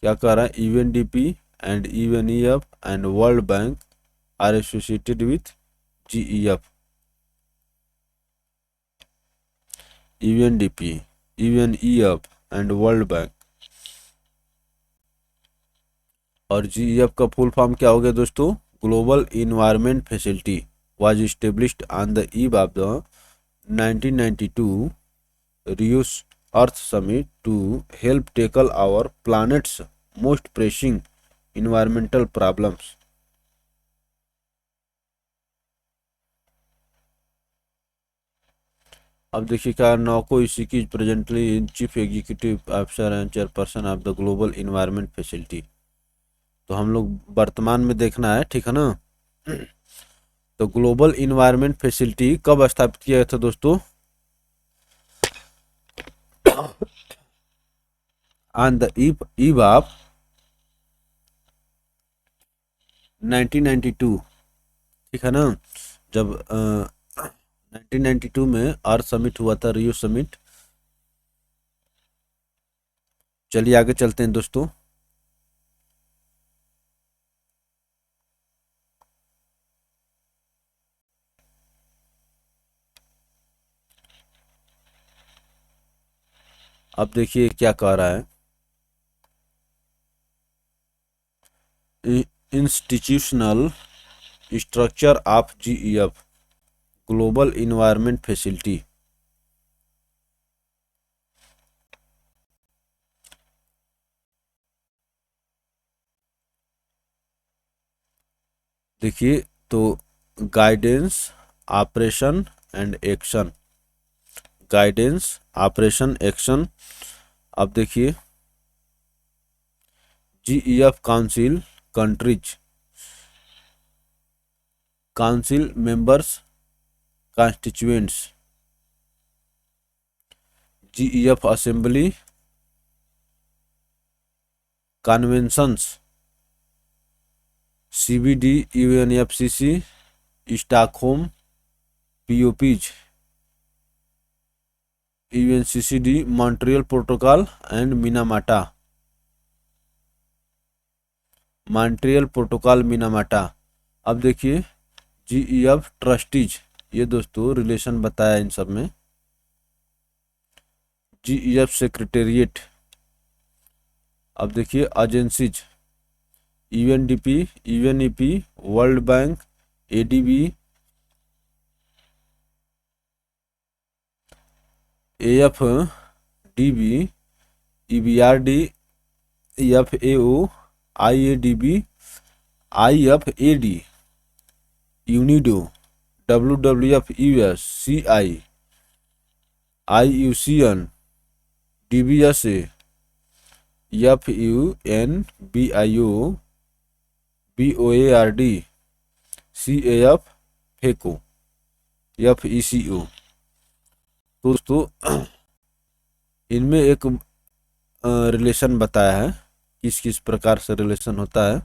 क्या कह रहा है? UNDP and UNEF and World Bank are associated with GEF. UNDP, UNEF and World Bank. और GEF का full form क्या हो गया दोस्तों? Global environment facility was established on the eve of the 1992 Rio Earth Summit to help tackle our planet's most pressing environmental problems. अब देखिए क्या नौको इसी की presently chief executive officer and chairperson of the global environment facility. तो हम लोग वर्तमान में देखना है, ठीक है ना. तो ग्लोबल इन्वायरमेंट फैसिलिटी कब स्थापित किया गया था दोस्तों? ऑन द ईव ऑफ 1992, ठीक है ना. जब 1992 में अर्थ समिट हुआ था, रियो समिट. चलिए आगे चलते हैं दोस्तों. अब देखिए क्या कह रहा है. Institutional structure of GEF global environment facility. देखिए तो guidance, operation and action. Guidance, operation, action. अब देखिए GEF council countries, council members, constituents. GEF assembly, conventions, CBD, UNFCC, Stockholm, POPs, UNCCD, Montreal Protocol and Minamata. Montreal protocol Minamata. अब देखिए GEF trustees, ये दोस्तों relation बताया इन सब में. GEF secretariat. अब देखिए agencies, UNDP, UNEP, world bank, ADB, AFDB, EBRD, FAO, IADB, IFAD, UNIDO, WWF US, CI, IUCN, DBSA, FUN, BIO, BOARD, CAF, FECO, FECO. दोस्तों इनमें एक रिलेशन बताया है, किस किस प्रकार से रिलेशन होता है.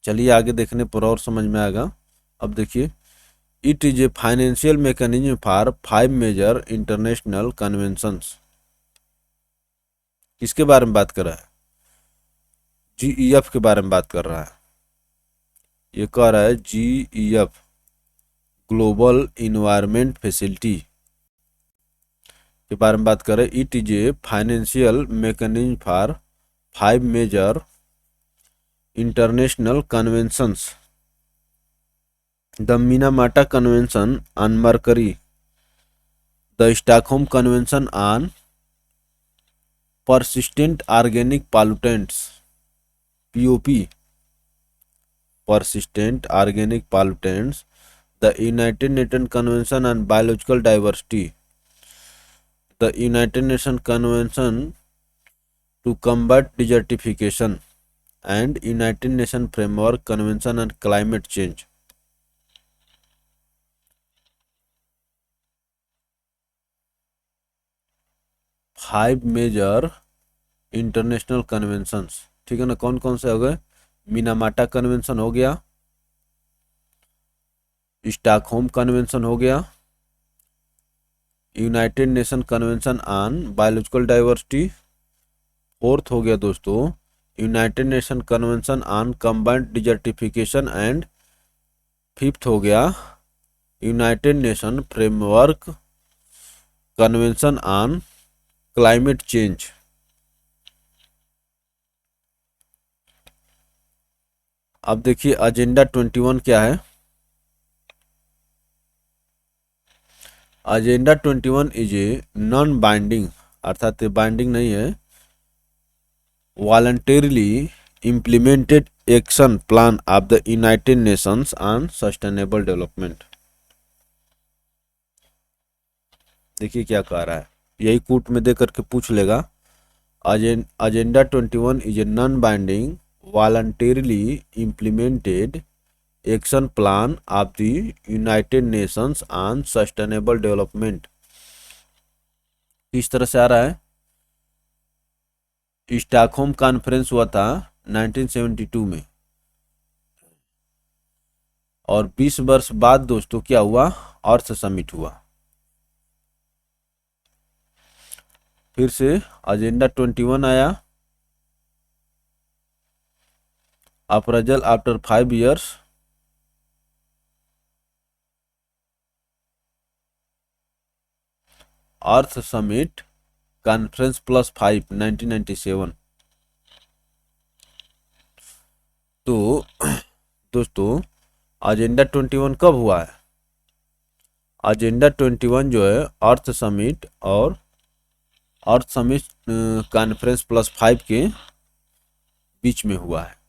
चलिए आगे देखने पर और समझ में आएगा. अब देखिए it is a financial mechanism for 5 major international conventions. किसके बारे में बात कर रहा है? जीईएफ के बारे में बात कर रहा है. ये कह रहा है जीईएफ ग्लोबल इन्वायरमेंट फैसिलिटी के बारे में बात करें, it is a financial mechanism for 5 major international conventions, the Minamata convention on mercury, the Stockholm convention on persistent organic pollutants POP, persistent organic pollutants, the United Nations Convention on Biological Diversity, the United Nations Convention to Combat Desertification, and United Nations Framework Convention on Climate Change. Five major international conventions, ठीक है ना, कौन कौन से हो गए? Minamata convention हो गया, स्टॉकहोम कन्वेंशन हो गया, United nation convention on biological diversity, fourth हो गया दोस्तों United nation convention on combined desertification, and fifth हो गया United nation framework convention on climate change. अब देखिए एजेंडा 21 क्या है। Agenda 21 is a non binding, अर्थात बाइंडिंग नहीं है, voluntarily implemented action plan of the United Nations on sustainable development. देखिए क्या कह रहा है, यही कूट में दे करके पूछ लेगा। Agenda 21 is a non binding voluntarily implemented action plan of the United Nations on Sustainable Development। किस तरह से आ रहा है? स्टॉकहोम कॉन्फ्रेंस हुआ था 1972 में, और 20 वर्ष बाद दोस्तों क्या हुआ? अर्थ समिट हुआ। फिर से एजेंडा 21 आया, अप्रेजल आफ्टर 5 years, अर्थ समिट कॉन्फ्रेंस +5 1997। तो दोस्तों एजेंडा 21 कब हुआ है? एजेंडा 21 जो है अर्थ समिट और अर्थ समिट कॉन्फ्रेंस +5 के बीच में हुआ है।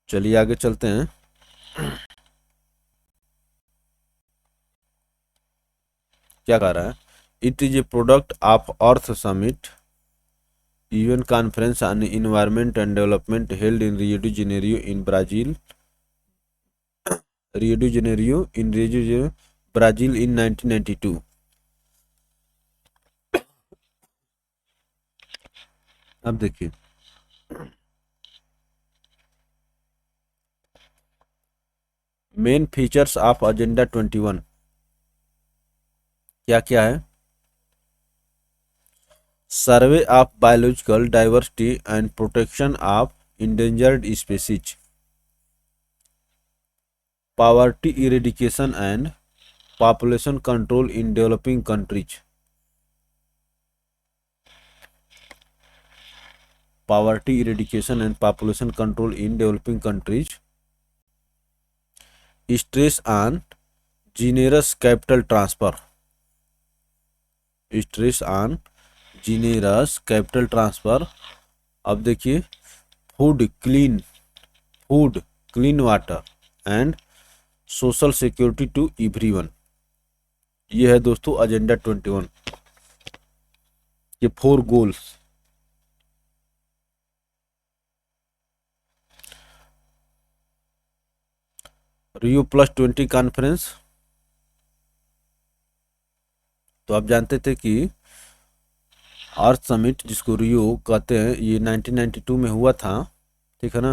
चलिए आगे चलते हैं। क्या कह रहा है? It is a product of Earth Summit UN conference on environment and development held in Rio de Janeiro in Brazil, Brazil in 1992। अब देखिए मेन फीचर्स ऑफ एजेंडा 21 क्या क्या है? Survey of biological diversity and protection of endangered species, poverty eradication and population control in developing countries, poverty eradication and population control in developing countries, stress on generous capital transfer, stress on generous capital transfer। अब देखिए food clean water and social security to everyone. ये है दोस्तों agenda 21 के 4 goals. रियो +20 conference, तो आप जानते थे कि अर्थ समिट जिसको रियो कहते हैं ये 1992 में हुआ था, ठीक है ना,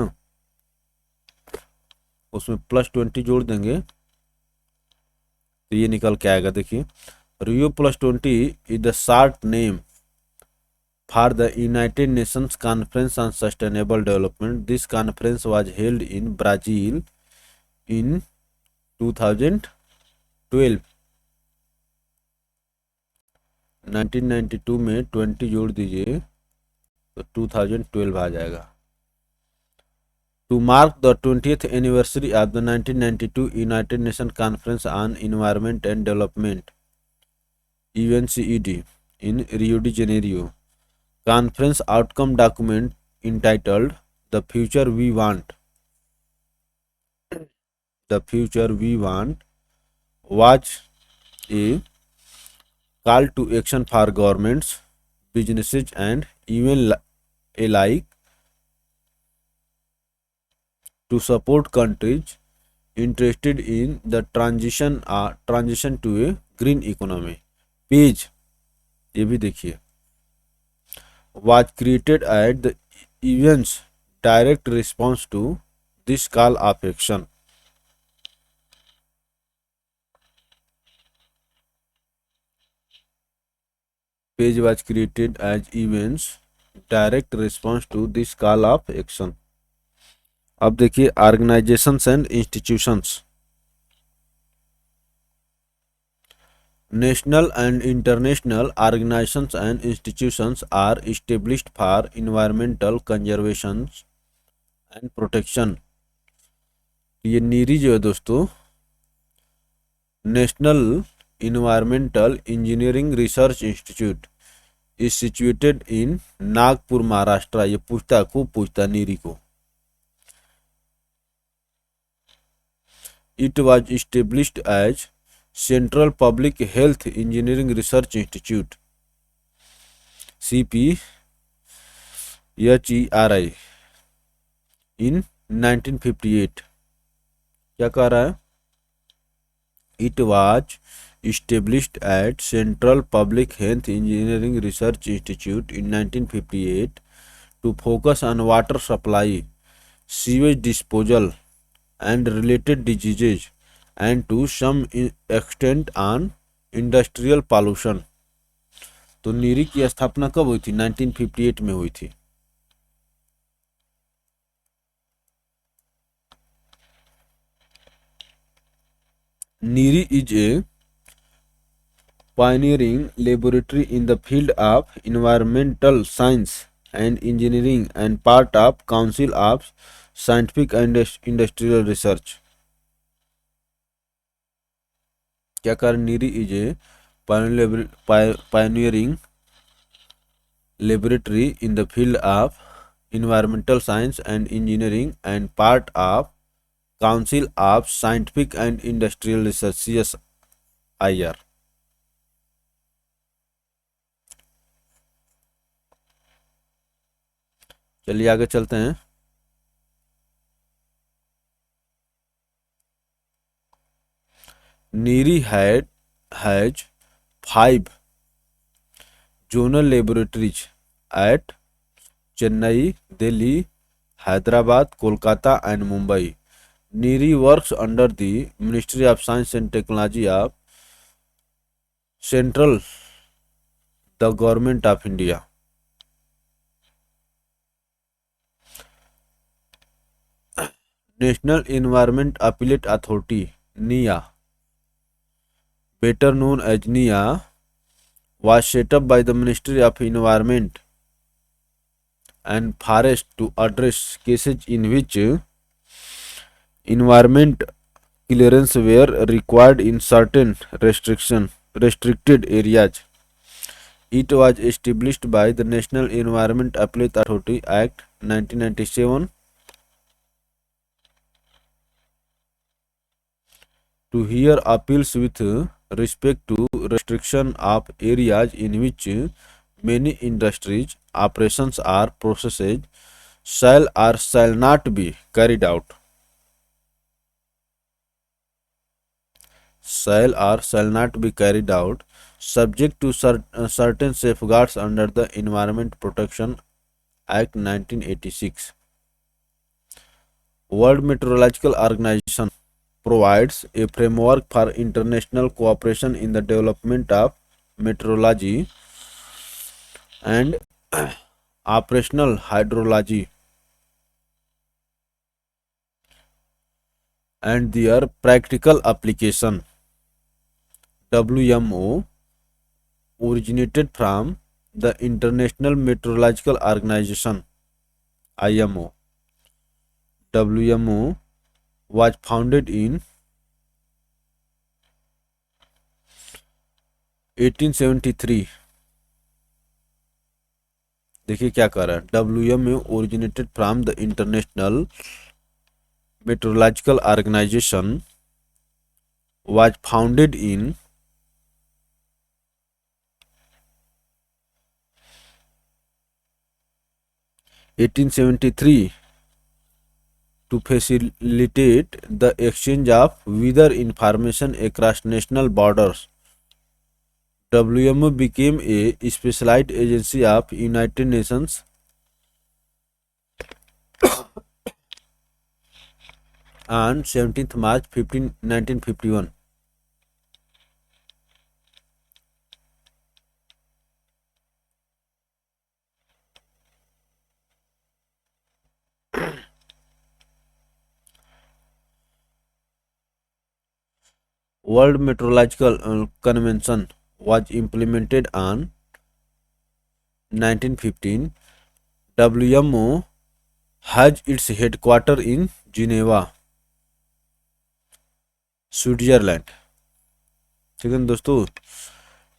उसमें +20 जोड़ देंगे तो ये निकल के आएगा। देखिए Rio Plus 20 is the short name for the United Nations Conference on Sustainable Development. This conference was held in Brazil in 2012. 1992 में 20 जोड़ दीजिए तो 2012 आ जाएगा. To mark the 20th anniversary of the 1992 United Nations Conference on Environment and Development (UNCED) in Rio de Janeiro, conference outcome document entitled "The Future We Want" was a call to action for governments, businesses, and even alike to support countries interested in the transition to a green economy. Page ये भी देखिए, was created at the event's direct response to this call of action. Page was created as events direct response to this call of action. अब देखिए organisations and institutions. National and international organizations and institutions are established for environmental conservation and protection. ये नीरी जो है दोस्तों, national environmental engineering research institute is situated in Nagpur Maharashtra. ये पूछता खूब पूछता नीरी को. It was established as Central Public Health Engineering Research Institute CPHERI in 1958. क्या कह रहा है? It was established at Central Public Health Engineering Research Institute in 1958 to focus on water supply, sewage disposal, and related diseases, and to some extent on industrial pollution. तो नीरी की स्थापना कब हुई थी? 1958 में हुई थी. NEERI is a pioneering laboratory in the field of environmental science and engineering and part of Council of Scientific and Industrial Research. क्या कारण? NEERI is a pioneering laboratory in the field of environmental science and engineering and part of Council of Scientific and Industrial Research CSIR. चलिए आगे चलते हैं. NEERI has 5 zonal laboratories at Chennai, Delhi, Hyderabad, Kolkata, and Mumbai. Neeri works under the Ministry of Science and Technology of Central, the Government of India. National Environment Appellate Authority (NEA), better known as NEA, was set up by the Ministry of Environment and Forest to address cases in which environment clearance were required in certain restricted areas. It was established by the National Environment Appellate Authority Act 1997 to hear appeals with respect to restriction of areas in which many industries, operations or processes shall or shall not be carried out. Shall or shall not be carried out, subject to certain safeguards under the Environment Protection Act 1986. World Meteorological Organization provides a framework for international cooperation in the development of meteorology and operational hydrology and their practical application. WMO originated from the International Meteorological Organization IMO. WMO was founded in 1873. देखिए क्या कर रहा है, WMO originated from the International Meteorological Organization was founded in 1873 to facilitate the exchange of weather information across national borders. WMO became a specialized agency of United Nations on 17th March 1951. World Meteorological Convention was implemented on 1915. WMO has its headquarters in Geneva, Switzerland. ठीक है दोस्तों,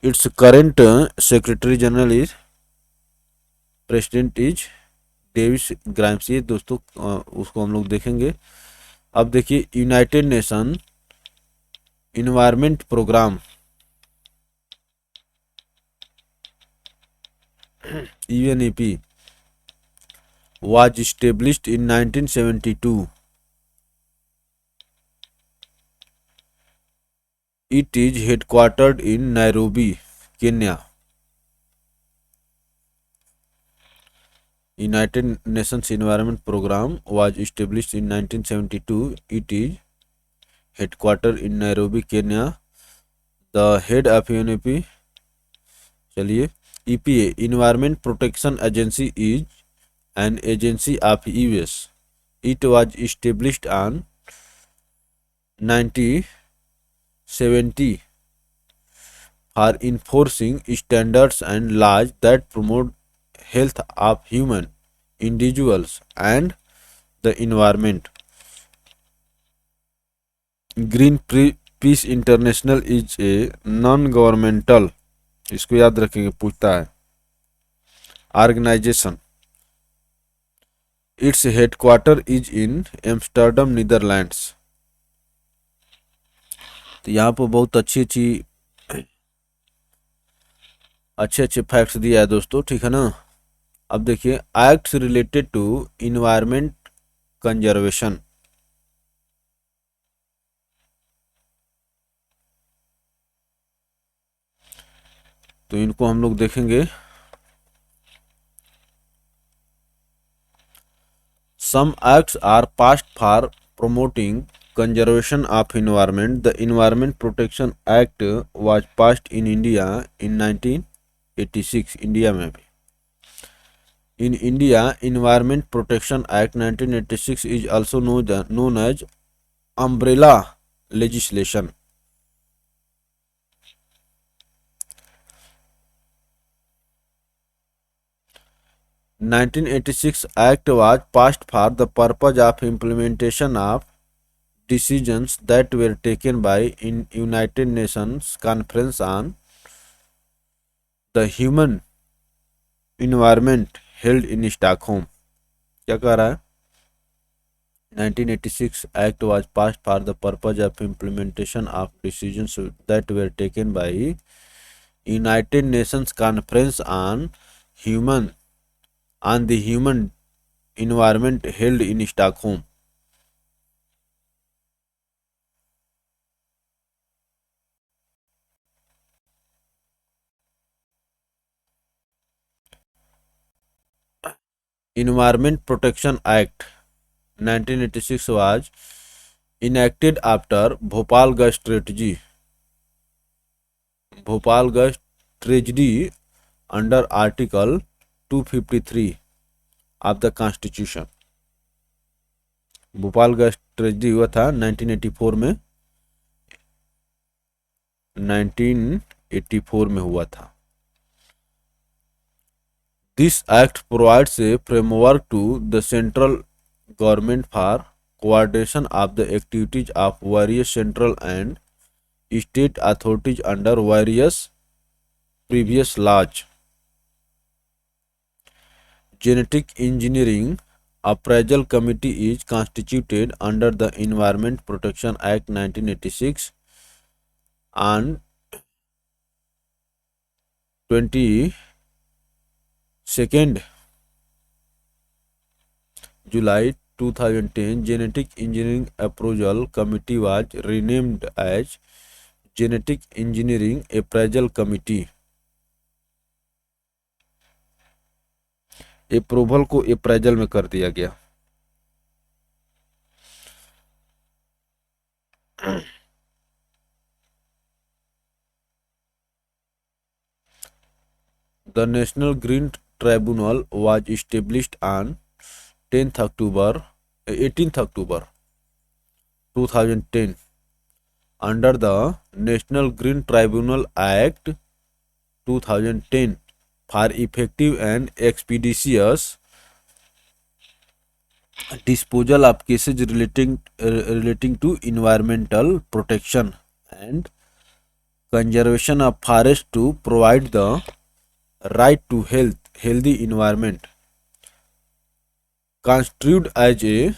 its current secretary general is president is Davis Grimes. ये दोस्तों उसको हम लोग देखेंगे। अब देखिए United Nation environment programme UNEP was established in 1972. It is headquartered in Nairobi, Kenya. United Nations Environment Program was established in 1972. It is headquartered in Nairobi, Kenya. The head of UNEP, चलिए, EPA Environment Protection Agency is an agency of US. It was established on 1970 for enforcing standards and laws that promote health of human individuals and the environment. Greenpeace International is a non-governmental, इसको याद रखेंगे, पूछता है, organization. Its headquarter is in Amsterdam, Netherlands. तो यहाँ पर बहुत अच्छी अच्छे फैक्ट्स दिया है दोस्तों, ठीक है ना। अब देखिए acts related to environment conservation. तो इनको हम लोग देखेंगे। Some acts are passed for promoting conservation of environment. The Environment Protection Act was passed in India in 1986. India में भी in India, Environment Protection Act 1986 is also known as umbrella legislation. The 1986 Act was passed for the purpose of implementation of decisions that were taken by United Nations Conference on the Human Environment held in Stockholm. क्या कह रहा है? 1986 Act was passed for the purpose of implementation of decisions that were taken by United Nations Conference on the Human Environment held in Stockholm. Environment Protection Act 1986 was enacted after Bhopal Gast tragedy under Article 253 of the Constitution। Bhopal gas tragedy हुआ था 1984 में, 1984 में हुआ था। This act provides a framework to the central government for coordination of the activities of various central and state authorities under various previous laws। Genetic Engineering Appraisal Committee is constituted under the Environment Protection Act 1986 and 22nd July 2010 Genetic Engineering Appraisal Committee was renamed as Genetic Engineering Appraisal Committee। Approval को appraisal में कर दिया गया। The National Green Tribunal was established on 18th October 2010 under the National Green Tribunal Act 2010 for effective and expeditious disposal of cases relating to environmental protection and conservation of forest to provide the right to healthy environment, constituted as a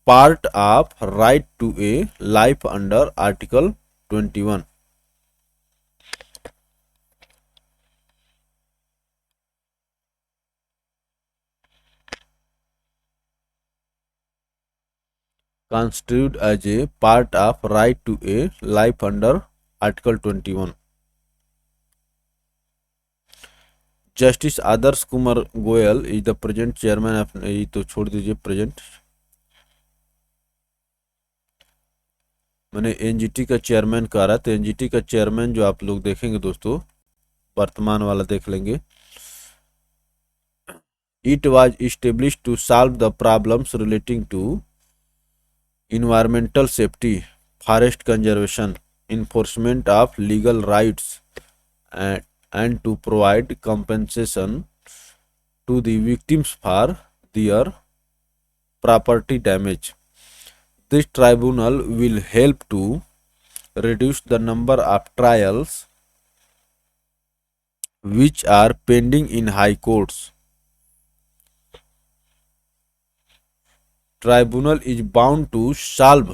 part of right to a life under Article 21। Constituted as a part of right to a life under Article 21। Justice Adarsh Kumar Goyal is the present chairman of, ये तो छोड़ दीजिए present, मैंने NGT का chairman कहा रहा, तो NGT का चेयरमैन जो आप लोग देखेंगे दोस्तों, वर्तमान वाला देख लेंगे। It was established to solve the problems relating to environmental safety, forest conservation, enforcement of legal rights, and to provide compensation to the victims for their property damage। This tribunal will help to reduce the number of trials which are pending in high courts। Tribunal is bound to solve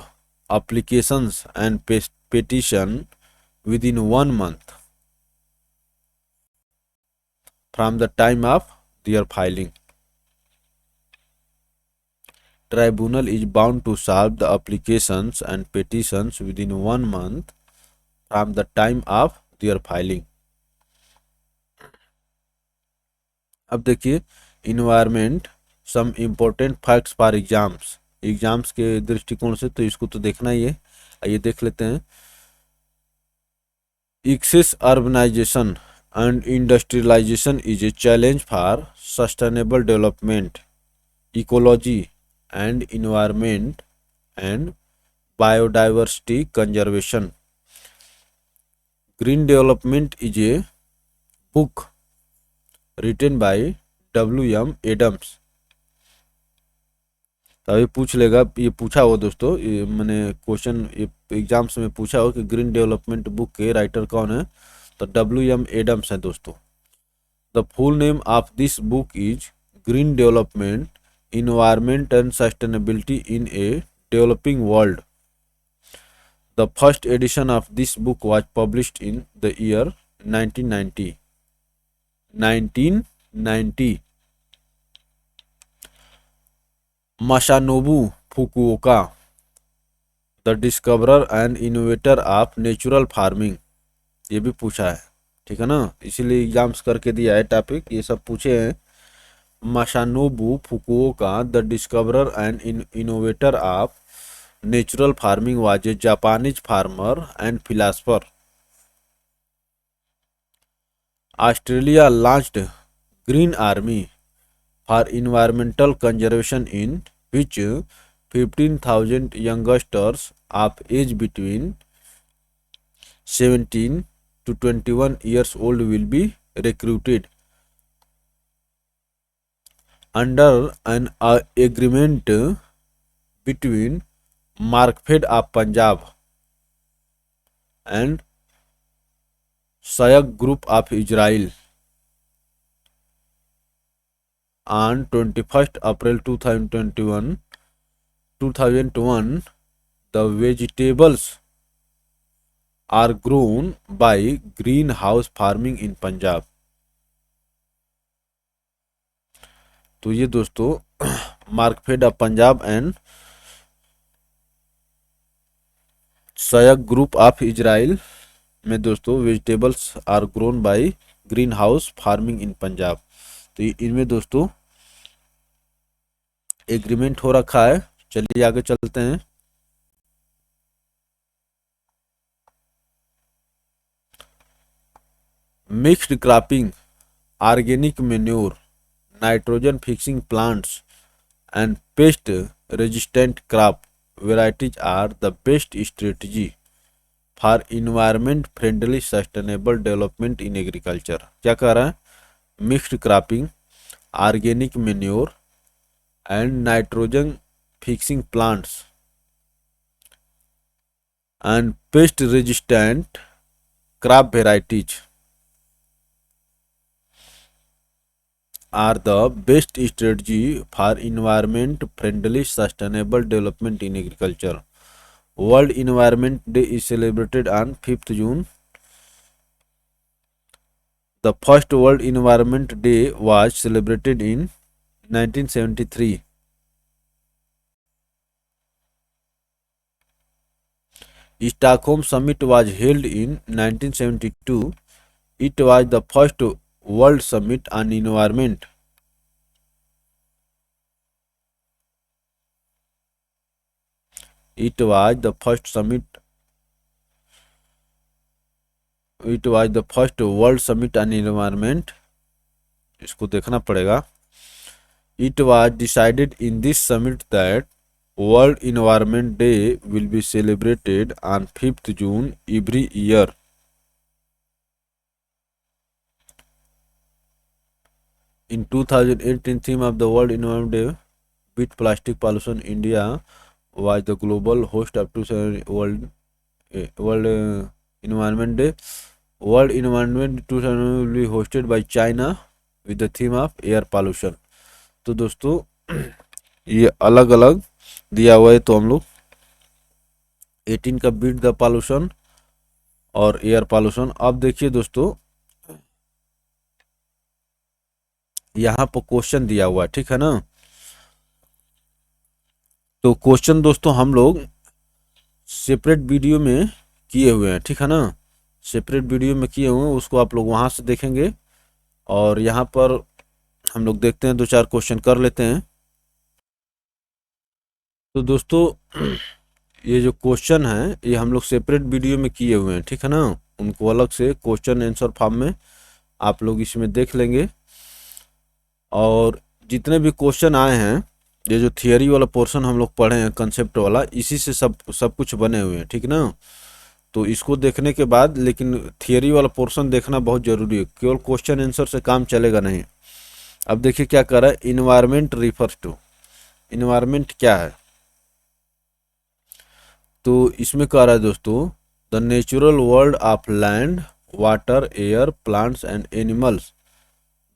applications and petition within 1 month from the time of their filing। Tribunal is bound to solve the applications and petitions within 1 month from the time of their filing। अब देखिए environment some important facts for exams के दृष्टिकोण से, तो इसको तो देखना ही है। आइए देख लेते हैं। Excess urbanisation and industrialisation is a challenge for sustainable development, ecology and environment and biodiversity conservation. Green development is a book written by W.M. Adams. अभी पूछ लेगा, ये पूछा हो दोस्तों, ये मैंने क्वेश्चन एग्जाम्स में पूछा हो कि ग्रीन डेवलपमेंट बुक के राइटर कौन है, तो W.M. एडम्स है दोस्तों। The full name of this book is Green Development, Environment and Sustainability in a Developing World. The first edition of this book was published in the year 1990। Masanobu Fukuoka, the discoverer and innovator of natural farming, ये भी पूछा है, ठीक है ना, इसीलिए exams करके दिया है टॉपिक, ये सब पूछे हैं। Masanobu Fukuoka, the discoverer and innovator of natural farming was a Japanese farmer and philosopher. Australia launched Green Army for environmental conservation in which 15,000 youngsters of age between 17 to 21 years old will be recruited under an agreement between Markfed of Punjab and Sayag Group of Israel on 21st April 2001, the vegetables are grown by greenhouse farming in Punjab. तो ये दोस्तों Markfed of Punjab and Saig group of Israel में दोस्तों vegetables are grown by greenhouse farming in Punjab. तो इनमें दोस्तों agreement हो रखा है। चलिए आगे चलते हैं। Mixed cropping, organic manure, nitrogen fixing plants and pest resistant crop varieties are the best strategy for environment friendly sustainable development in agriculture। क्या कह रहा है? Mixed cropping, organic manure and nitrogen fixing plants and pest resistant crop varieties are the best strategy for environment friendly sustainable development in agriculture। World Environment Day is celebrated on 5th June। The first World Environment Day was celebrated in 1973। Stockholm Summit was held in 1972। It was the first World Summit on Environment। It was the first summit. It was the first World Summit on Environment। इसको देखना पड़ेगा। It was decided in this summit that World Environment Day will be celebrated on 5th June every year। In 2018 theme of the World Environment Day, Beat Plastic Pollution, India was the global host of World Environment Day। World Environment 2000 will be hosted by China with the theme of air pollution। तो दोस्तों ये अलग अलग दिया हुआ है। तो हम लोग 18 का बीट द पॉल्यूशन और एयर पॉल्यूशन। अब देखिए दोस्तों यहाँ पर क्वेश्चन दिया हुआ है, ठीक है ना। तो क्वेश्चन दोस्तों हम लोग सेपरेट वीडियो में किए हुए हैं, ठीक है ना। सेपरेट वीडियो में किए हुए हैं, उसको आप लोग वहाँ से देखेंगे। और यहाँ पर हम लोग देखते हैं, दो चार क्वेश्चन कर लेते हैं। तो दोस्तों ये जो क्वेश्चन है ये हम लोग सेपरेट वीडियो में किए हुए हैं, ठीक है ना। उनको अलग से क्वेश्चन आंसर फॉर्म में आप लोग इसमें देख लेंगे। और जितने भी क्वेश्चन आए हैं, ये जो थियरी वाला पोर्शन हम लोग पढ़े हैं, कंसेप्ट वाला, इसी से सब कुछ बने हुए हैं, ठीक ना। तो इसको देखने के बाद लेकिन थियरी वाला पोर्शन देखना बहुत जरूरी है, केवल क्वेश्चन आंसर से काम चलेगा नहीं। अब देखिए क्या कर रहा है, इन्वायरमेंट रिफर्स टू, इन्वायरमेंट क्या है। तो इसमें कह रहा है दोस्तों, the natural world of land, water, air, plants and animals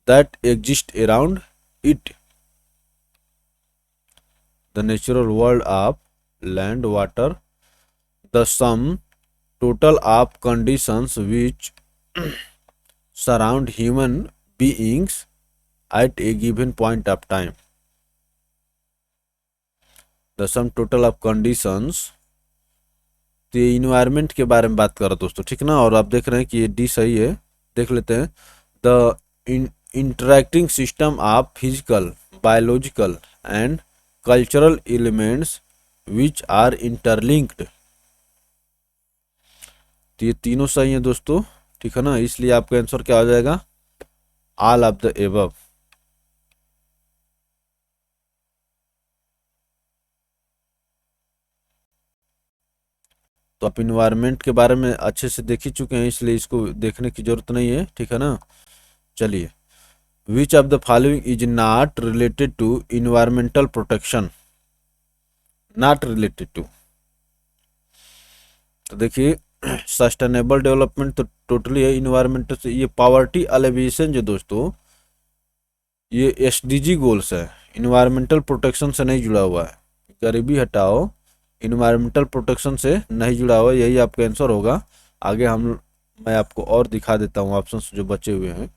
that exist around it. The natural world of land, water, the sum total of conditions which surround human beings at a given point of time। the sum total of conditions, तो ये environment के बारे में बात कर रहा है दोस्तों, ठीक ना। और आप देख रहे हैं कि ये डी सही है, देख लेते हैं। The interacting system of physical, biological and cultural elements which are interlinked. तो ये तीनों सही है दोस्तों, ठीक है ना, इसलिए आपका आंसर क्या हो जाएगा, ऑल ऑफ द एबव। तो आप इन्वायरमेंट के बारे में अच्छे से देख ही चुके हैं, इसलिए इसको देखने की जरूरत नहीं है, ठीक है ना। चलिए, which of the following is not related to environmental protection, not related to. तो देखिए, सस्टेनेबल डेवलपमेंट तो टोटली है इन्वायरमेंटल से। ये पॉवर्टी एलिवेशन जो दोस्तों, ये एसडीजी गोल्स है, इन्वायरमेंटल प्रोटेक्शन से नहीं जुड़ा हुआ है। गरीबी हटाओ इन्वायरमेंटल प्रोटेक्शन से नहीं जुड़ा हुआ, यही आपका आंसर होगा। आगे मैं आपको और दिखा देता हूँ ऑप्शंस जो बचे हुए हैं।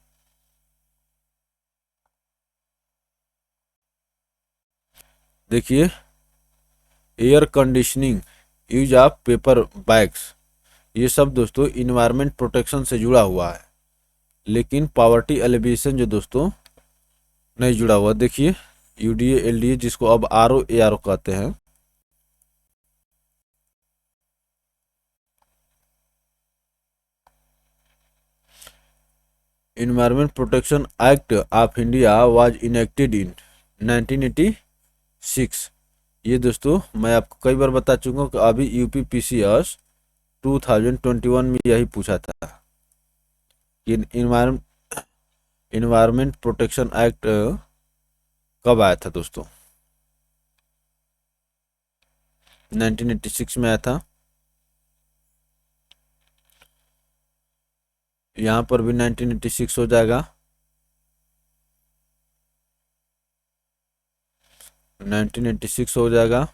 देखिए, air conditioning, use of paper bags, ये सब दोस्तों इन्वायरमेंट प्रोटेक्शन से जुड़ा हुआ है, लेकिन पॉवर्टी एलिवेशन जो दोस्तों नहीं जुड़ा हुआ। देखिए, यूडीए एलडीए जिसको अब आरओ एआरओ कहते हैं, environment protection act of India was enacted इन 1986। ये दोस्तों मैं आपको कई बार बता चुका हूँ कि अभी यूपी पीसीएस 2021 में यही पूछा था कि इन्वायरमेंट प्रोटेक्शन एक्ट कब आया था दोस्तों, 1986 में आया था। यहाँ पर भी 1986 हो जाएगा, 1986 हो जाएगा।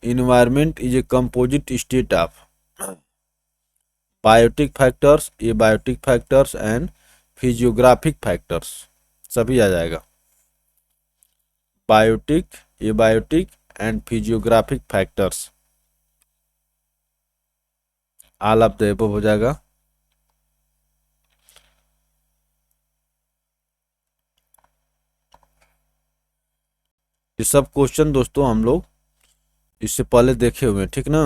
Environment is a composite state of biotic factors, a biotic factors and physiographic factors, सभी आ जाएगा। Biotic, a biotic and physiographic factors, all of the above हो जाएगा। ये सब क्वेश्चन दोस्तों हम लोग इससे पहले देखे हुए हैं, ठीक ना।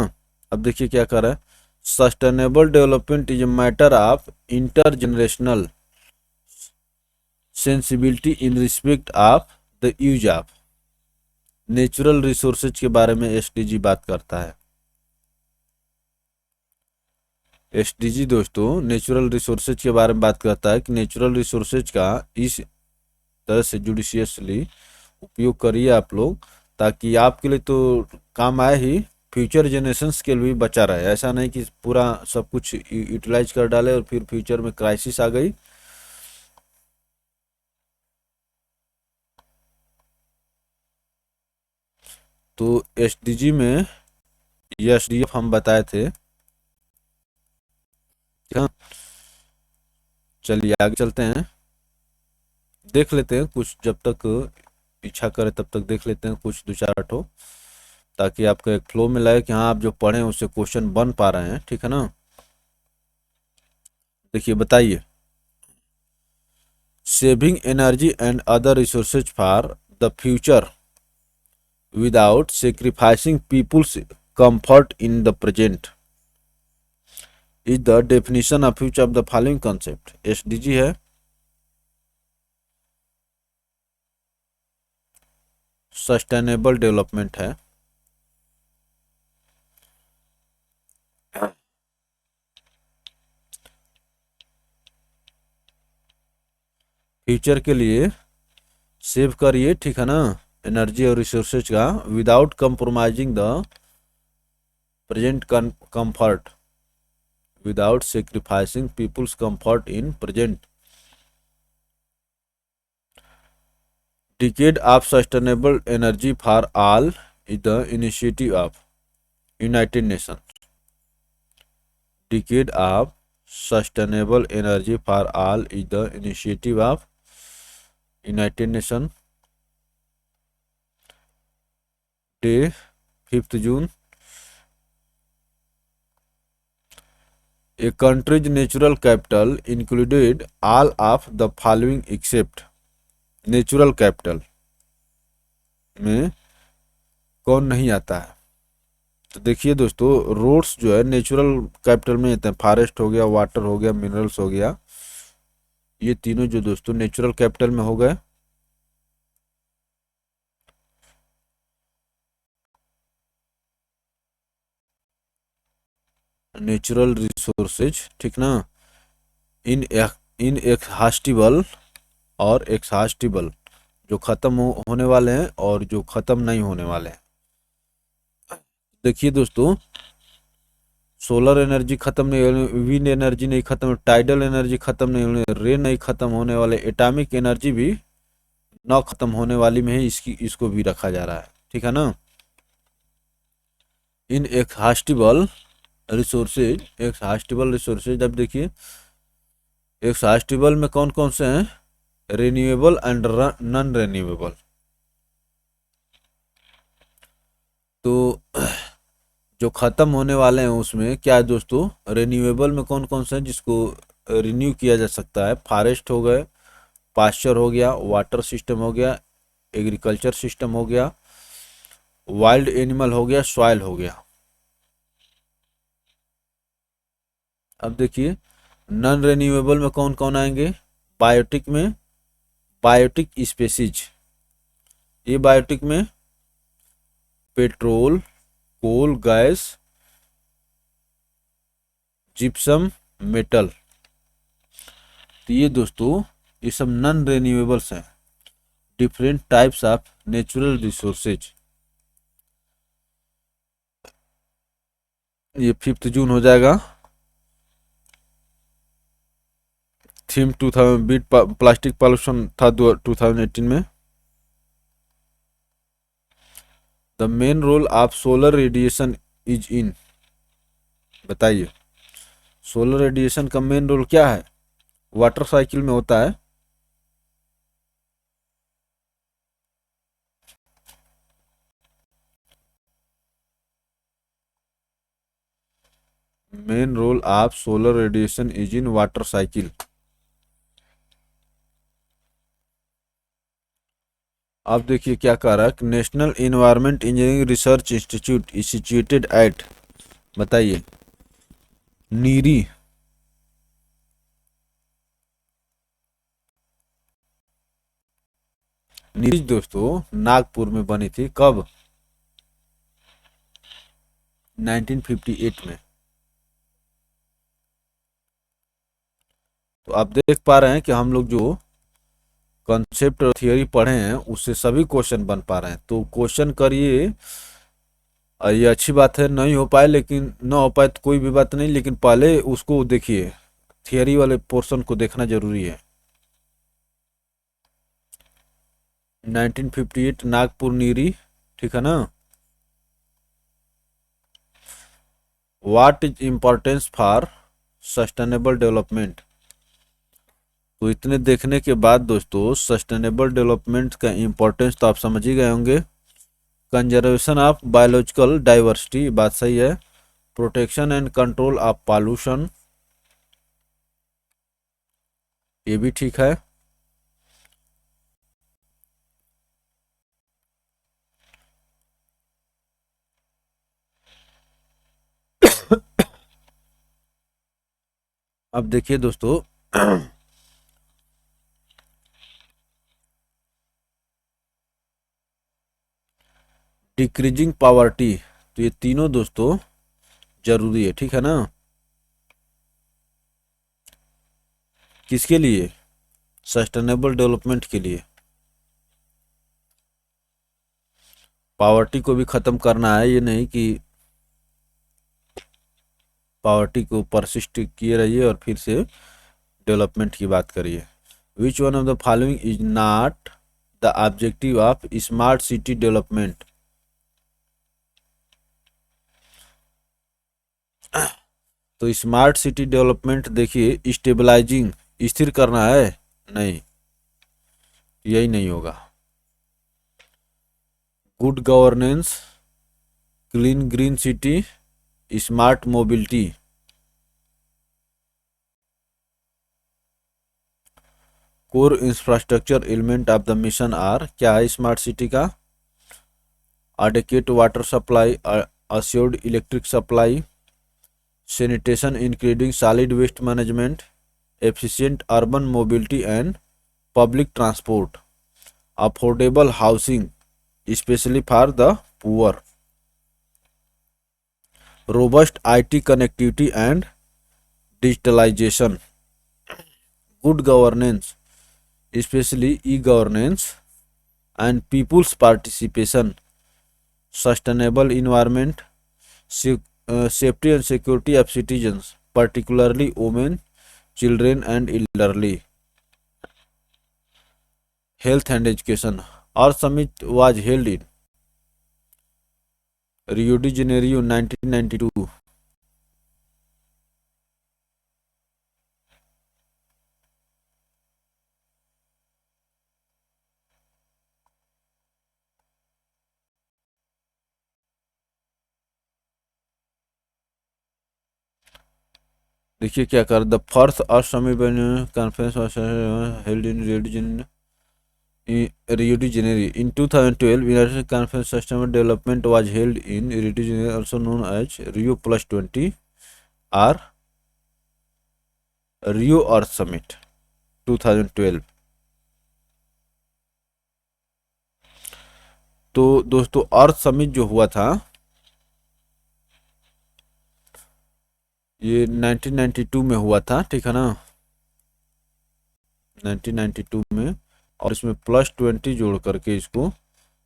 अब देखिए क्या कर रहा है, sustainable development is a matter of inter generational sensibility in respect of the use of natural resources के बारे में एसडीजी बात करता है। एसडीजी दोस्तों नेचुरल रिसोर्सेज के बारे में बात करता है कि नेचुरल रिसोर्सेज का इस तरह से जुडिशियसली उपयोग करिए आप लोग, ताकि आपके लिए तो काम आए ही, फ्यूचर जनरेशंस के लिए भी बचा रहे। ऐसा नहीं कि पूरा सब कुछ यूटिलाइज कर डाले और फिर फ्यूचर में क्राइसिस आ गई। तो एसडीजी में ये एसडीएफ हम बताए थे। हाँ, चलिए आगे चलते हैं, देख लेते हैं कुछ, जब तक इच्छा करे तब तक देख लेते हैं कुछ दो चार ठो, ताकि आपका एक फ्लो में लगे कि हाँ आप जो पढ़े हैं उससे क्वेश्चन बन पा रहे हैं, ठीक है ना। देखिए बताइए, saving energy and other resources for the future without sacrificing people's comfort in the present is the definition of future of the following concept. SDG है, सस्टेनेबल डेवलपमेंट है, फ्यूचर के लिए सेव करिए, ठीक है ना, एनर्जी और रिसोर्सेज का, without compromising the present comfort, without sacrificing people's comfort in present. Decade of sustainable energy for all is the initiative of United Nation. Decade of sustainable energy for all is the initiative of United Nation, day 5 June. A country's natural capital included all of the following except natural capital. में कौन नहीं आता है? तो देखिए दोस्तों, roads जो है नेचुरल कैपिटल में आते हैं। फॉरेस्ट हो गया, वाटर हो गया, मिनरल्स हो गया, ये तीनों जो दोस्तों नेचुरल कैपिटल में हो गए। नेचुरल रिसोर्सेज, ठीक ना। इन इन एक्सहास्टिबल और एक्सहास्टिबल, जो खत्म होने वाले हैं और जो खत्म नहीं होने वाले हैं। देखिए दोस्तों, सोलर एनर्जी खत्म नहीं होने, विंड एनर्जी नहीं खत्म, टाइडल एनर्जी खत्म नहीं होने, रेन नहीं खत्म होने वाले, एटॉमिक एनर्जी भी न खत्म होने वाली में ही इसको भी रखा जा रहा है, ठीक है ना। इन एक्सहास्टिबल रिसोर्सेज, अब देखिए एक्सहास्टिबल में कौन कौन से हैं? Renewable and non renewable. तो जो खत्म होने वाले हैं उसमें क्या है दोस्तों? रिन्यूएबल में कौन कौन से हैं जिसको रिन्यू किया जा सकता है? फॉरेस्ट हो गए, पास्चर हो गया, वाटर सिस्टम हो गया, एग्रीकल्चर सिस्टम हो गया, वाइल्ड एनिमल हो गया, सॉइल हो गया। अब देखिए नॉन रिन्यूएबल में कौन कौन आएंगे? बायोटिक में बायोटिक स्पेसीज, ये बायोटिक में पेट्रोल, कोल, गैस, जिप्सम, मेटल। तो ये दोस्तों, ये सब नॉन रिन्यूएबल्स हैं। Different types of natural resources. ये 5 जून हो जाएगा। थीम 2000 बीट प्लास्टिक पॉल्यूशन था 2018 में। The main role of solar radiation is in, बताइए सोलर रेडिएशन का मेन रोल क्या है? वाटर साइकिल में होता है। Main role of solar radiation is in water cycle. आप देखिए क्या कह रहा है, national environment engineering research institute instituted at, बताइए नीरी। नीरी दोस्तों नागपुर में बनी थी, कब? 1958 में। तो आप देख पा रहे हैं कि हम लोग जो कॉन्सेप्ट और थियोरी पढ़े हैं उससे सभी क्वेश्चन बन पा रहे हैं। तो क्वेश्चन करिए, ये अच्छी बात है। नहीं हो पाए, लेकिन ना हो पाए तो कोई भी बात नहीं, लेकिन पहले उसको देखिए, थियोरी वाले पोर्शन को देखना जरूरी है। 1958 नागपुर नीरी, ठीक है ना। What is importance for sustainable development. तो इतने देखने के बाद दोस्तों, सस्टेनेबल डेवलपमेंट का इम्पोर्टेंस तो आप समझ ही गए होंगे। कंजर्वेशन ऑफ बायोलॉजिकल डाइवर्सिटी, बात सही है। Protection and control of pollution, ये भी ठीक है। अब देखिए दोस्तों, डिक्रीजिंग पावर्टी, तो ये तीनों दोस्तों जरूरी है, ठीक है ना। किसके लिए? सस्टेनेबल डेवलपमेंट के लिए। पावर्टी को भी खत्म करना है, ये नहीं कि पावर्टी को परसिस्ट किए रहिए और फिर से डेवलपमेंट की बात करिए। Which one of the following is not the objective of smart city development. तो स्मार्ट सिटी डेवलपमेंट देखिए, स्टेबलाइजिंग, स्थिर करना है, नहीं, यही नहीं होगा। Good governance, clean green city, smart mobility. Core infrastructure element of the mission are, क्या है स्मार्ट सिटी का? adequate water supply, assured electric supply, sanitation including solid waste management, efficient urban mobility and public transport, affordable housing, especially for the poor, robust IT connectivity and digitalization, good governance, especially e-governance, and people's participation, sustainable environment, safety and security of citizens, particularly women, children, and elderly, health and education. Our summit was held in Rio de Janeiro 1992. देखिए क्या कर the first earth summit conference held in Rio de Janeiro. In 2012, United Conference Sustainable Development was held in Rio de Janeiro, also known as Rio Plus 20 or Rio Earth Summit 2012. तो दोस्तों अर्थ summit जो हुआ था ये 1992 में हुआ था, ठीक है ना, 1992 में, और इसमें +20 जोड़ करके इसको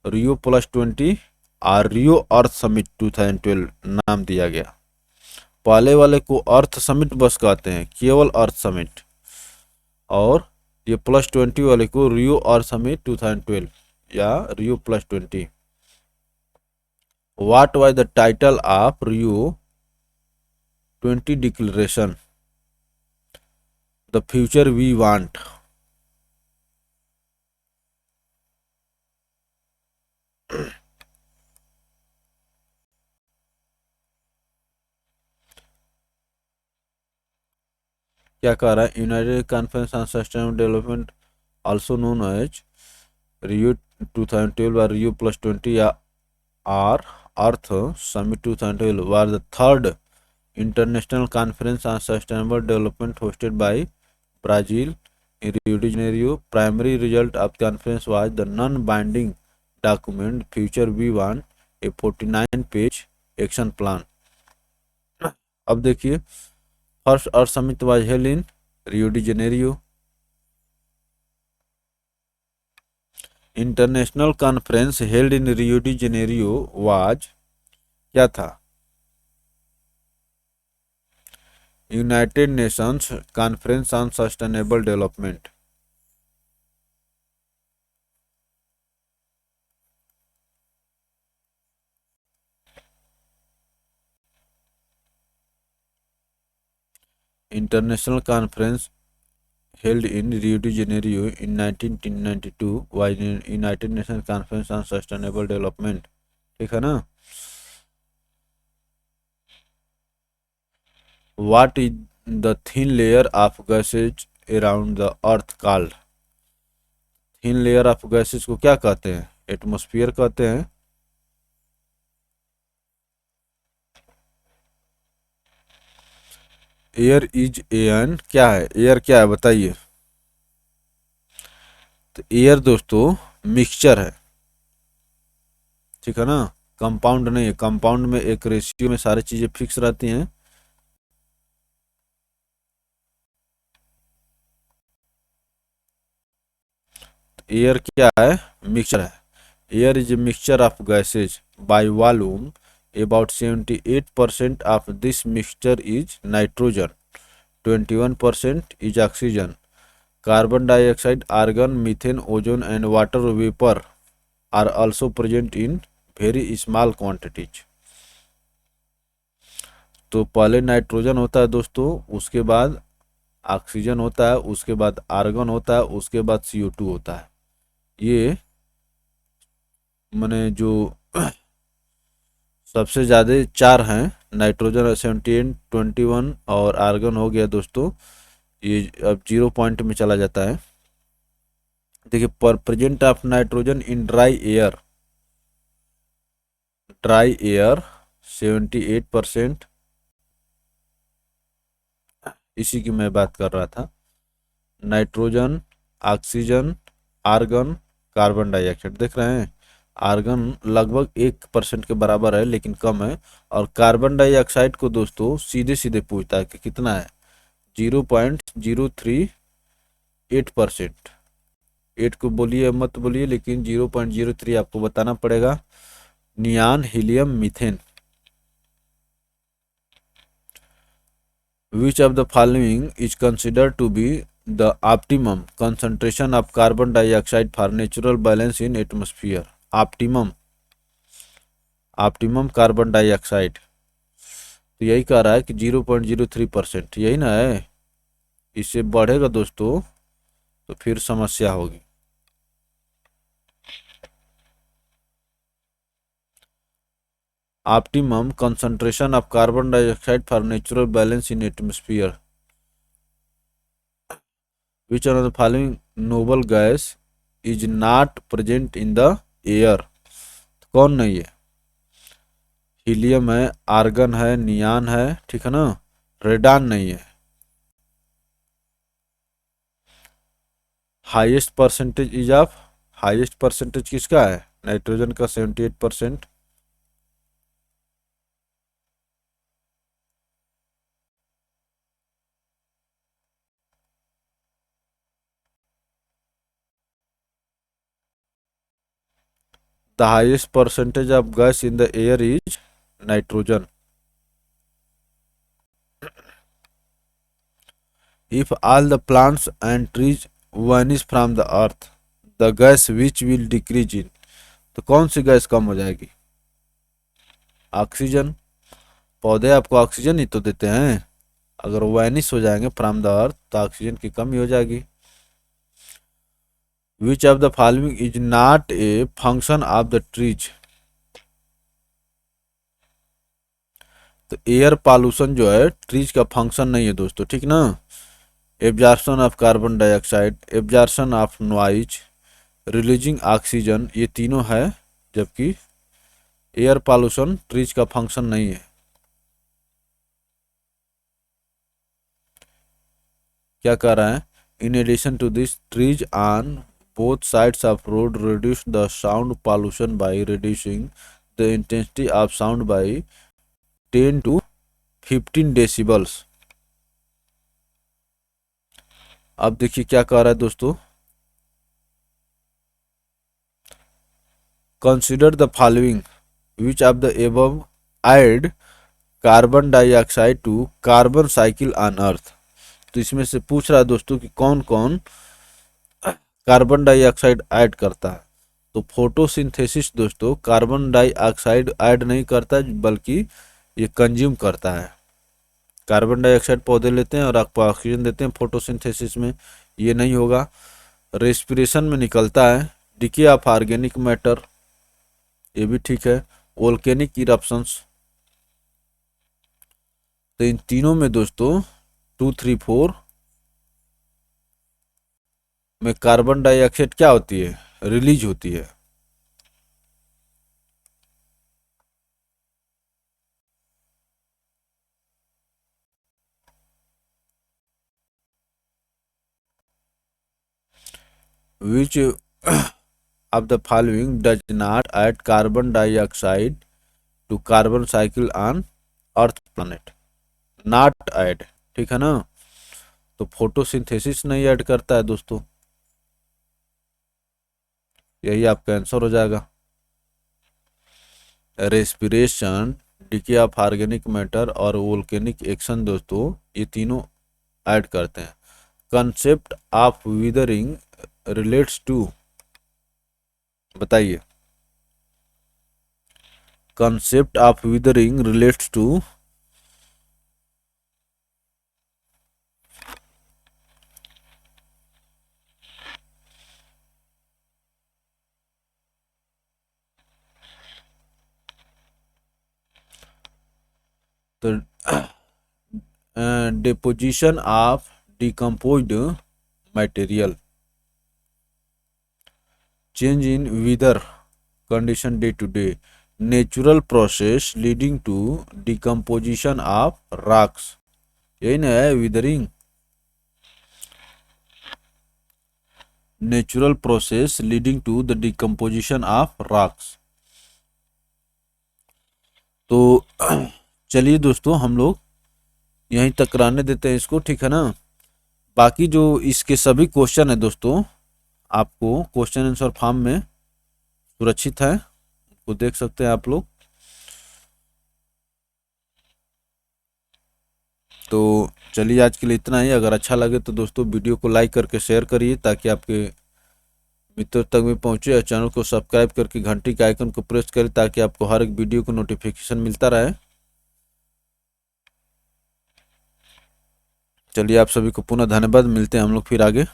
रियो +20 और रियो अर्थ समिट 2012 नाम दिया गया। पहले वाले को अर्थ समिट बस कहते हैं, केवल अर्थ समिट, और ये +20 वाले को रियो अर्थ समिट 2012 या Rio +20। What was the title of Rio 20 declaration? The future we want. क्या कह रहा है? United conference on sustainable development also known as Rio 2012 और रियो +20 या or Earth Summit 2012 was the third international conference on sustainable development hosted by Brazil in Rio de Janeiro. Primary result of the conference was the non-binding document Future We Want, a 49-page action plan. अब देखिए, first earth summit was held in Rio de Janeiro. International conference held in Rio de Janeiro was क्या था? United Nations conference on sustainable development. International conference held in Rio de Janeiro in 1992 was United Nations Conference on Sustainable Development, ठीक है ना। What is the thin layer of gases around the earth called? thin layer of gases को क्या कहते हैं? Atmosphere कहते हैं। Air is an क्या है? एयर क्या है बताइए? तो एयर दोस्तों मिक्सचर है, ठीक है ना, कंपाउंड नहीं है। कंपाउंड में एक रेशियो में सारी चीजें फिक्स रहती हैं। एयर क्या है? मिक्सचर है। Air is a mixture of gases by volume. About 78% of this mixture is nitrogen, 21% is oxygen, carbon dioxide, argon, methane, ozone and water vapour are also present in very small quantities. तो पहले nitrogen होता है दोस्तों, उसके बाद oxygen होता है, उसके बाद आर्गन होता है, उसके बाद CO2 होता है। ये माने जो सबसे ज़्यादा चार हैं, नाइट्रोजन 78, 21 और आर्गन हो गया दोस्तों, ये अब 0 पॉइंट में चला जाता है। देखिए, percent of nitrogen in dry air dry air 78%, इसी की मैं बात कर रहा था। Nitrogen, oxygen, argon, carbon dioxide, देख रहे हैं आर्गन लगभग 1% के बराबर है लेकिन कम है। और कार्बन डाइऑक्साइड को दोस्तों सीधे सीधे पूछता है कि कितना है, 0.038%। 8 को बोलिए मत बोलिए, लेकिन 0.03 आपको बताना पड़ेगा। Neon, helium, methane. Which of the following is considered to be the optimum concentration of carbon dioxide for natural balance in atmosphere? Optimum, optimum carbon dioxide, तो यही कह रहा है कि 0.03%, यही ना है। इससे बढ़ेगा दोस्तों तो फिर समस्या होगी। Optimum concentration of carbon dioxide for natural balance in atmosphere. Which of the following noble gas is not present in the air? कौन नहीं है? हीलियम है, आर्गन है, नियान है, ठीक है ना, रेडान नहीं है। Highest percentage is of, highest percentage किसका है? नाइट्रोजन का 78%। The highest percentage of gas in the air is nitrogen. If all the plants and trees vanish from the earth, the gas which will decrease in, तो कौन सी gas कम हो जाएगी? Oxygen. पौधे आपको oxygen ही तो देते हैं। अगर वैनिश हो जाएंगे फ्रॉम द अर्थ तो ऑक्सीजन की कमी हो जाएगी। विच of the following is not a function of the trees? तो एयर पॉल्यूशन जो है ट्रीज का फंक्शन नहीं है दोस्तों, ठीक ना। Absorption of carbon dioxide, absorption of noise, releasing oxygen, ये तीनों है, जबकि एयर पॉल्यूशन ट्रीज का फंक्शन नहीं है। क्या कह रहा है? In addition to this trees on both sides of road reduce the sound pollution by reducing the intensity of sound by 10 to 15 decibels. अब देखिए क्या कह रहा है दोस्तों, consider the following which of the above add carbon dioxide to carbon cycle on earth. तो इसमें से पूछ रहा है दोस्तों कि कौन कौन कार्बन डाइऑक्साइड ऐड करता है। तो फोटोसिंथेसिस दोस्तों कार्बन डाइऑक्साइड ऐड नहीं करता बल्कि ये कंज्यूम करता है। कार्बन डाइऑक्साइड पौधे लेते हैं और आपको ऑक्सीजन देते हैं फोटोसिंथेसिस में, ये नहीं होगा। रेस्पिरेशन में निकलता है। डिके ऑफ ऑर्गेनिक मैटर, ये भी ठीक है। Volcanic eruptions. तो इन तीनों में दोस्तों 2, 3, 4 में कार्बन डाइऑक्साइड क्या होती है? रिलीज होती है। Which of the following does not add carbon dioxide to carbon cycle on earth planet? Not add, ठीक है ना। तो फोटोसिंथेसिस नहीं ऐड करता है दोस्तों, यही आपका आंसर हो जाएगा। Respiration, decay of organic matter और वोल्केनिक एक्शन दोस्तों ये तीनों ऐड करते हैं। Concept of weathering relates to, बताइए। Concept of weathering relates to तो deposition of decomposed material, change in weather condition day to day, natural process leading to decomposition of rocks, यही ना है weathering. Natural process leading to the decomposition of rocks. तो चलिए दोस्तों हम लोग यहीं तक रहने देते हैं इसको, ठीक है ना। बाकी जो इसके सभी क्वेश्चन है दोस्तों, आपको क्वेश्चन आंसर फॉर्म में सुरक्षित है, उसको देख सकते हैं आप लोग। तो चलिए आज के लिए इतना ही। अगर अच्छा लगे तो दोस्तों वीडियो को लाइक करके शेयर करिए ताकि आपके मित्रों तक भी पहुंचे, और चैनल को सब्सक्राइब करके घंटी के आइकन को प्रेस करें ताकि आपको हर एक वीडियो को नोटिफिकेशन मिलता रहे। चलिए आप सभी को पुनः धन्यवाद, मिलते हैं हम लोग फिर आगे।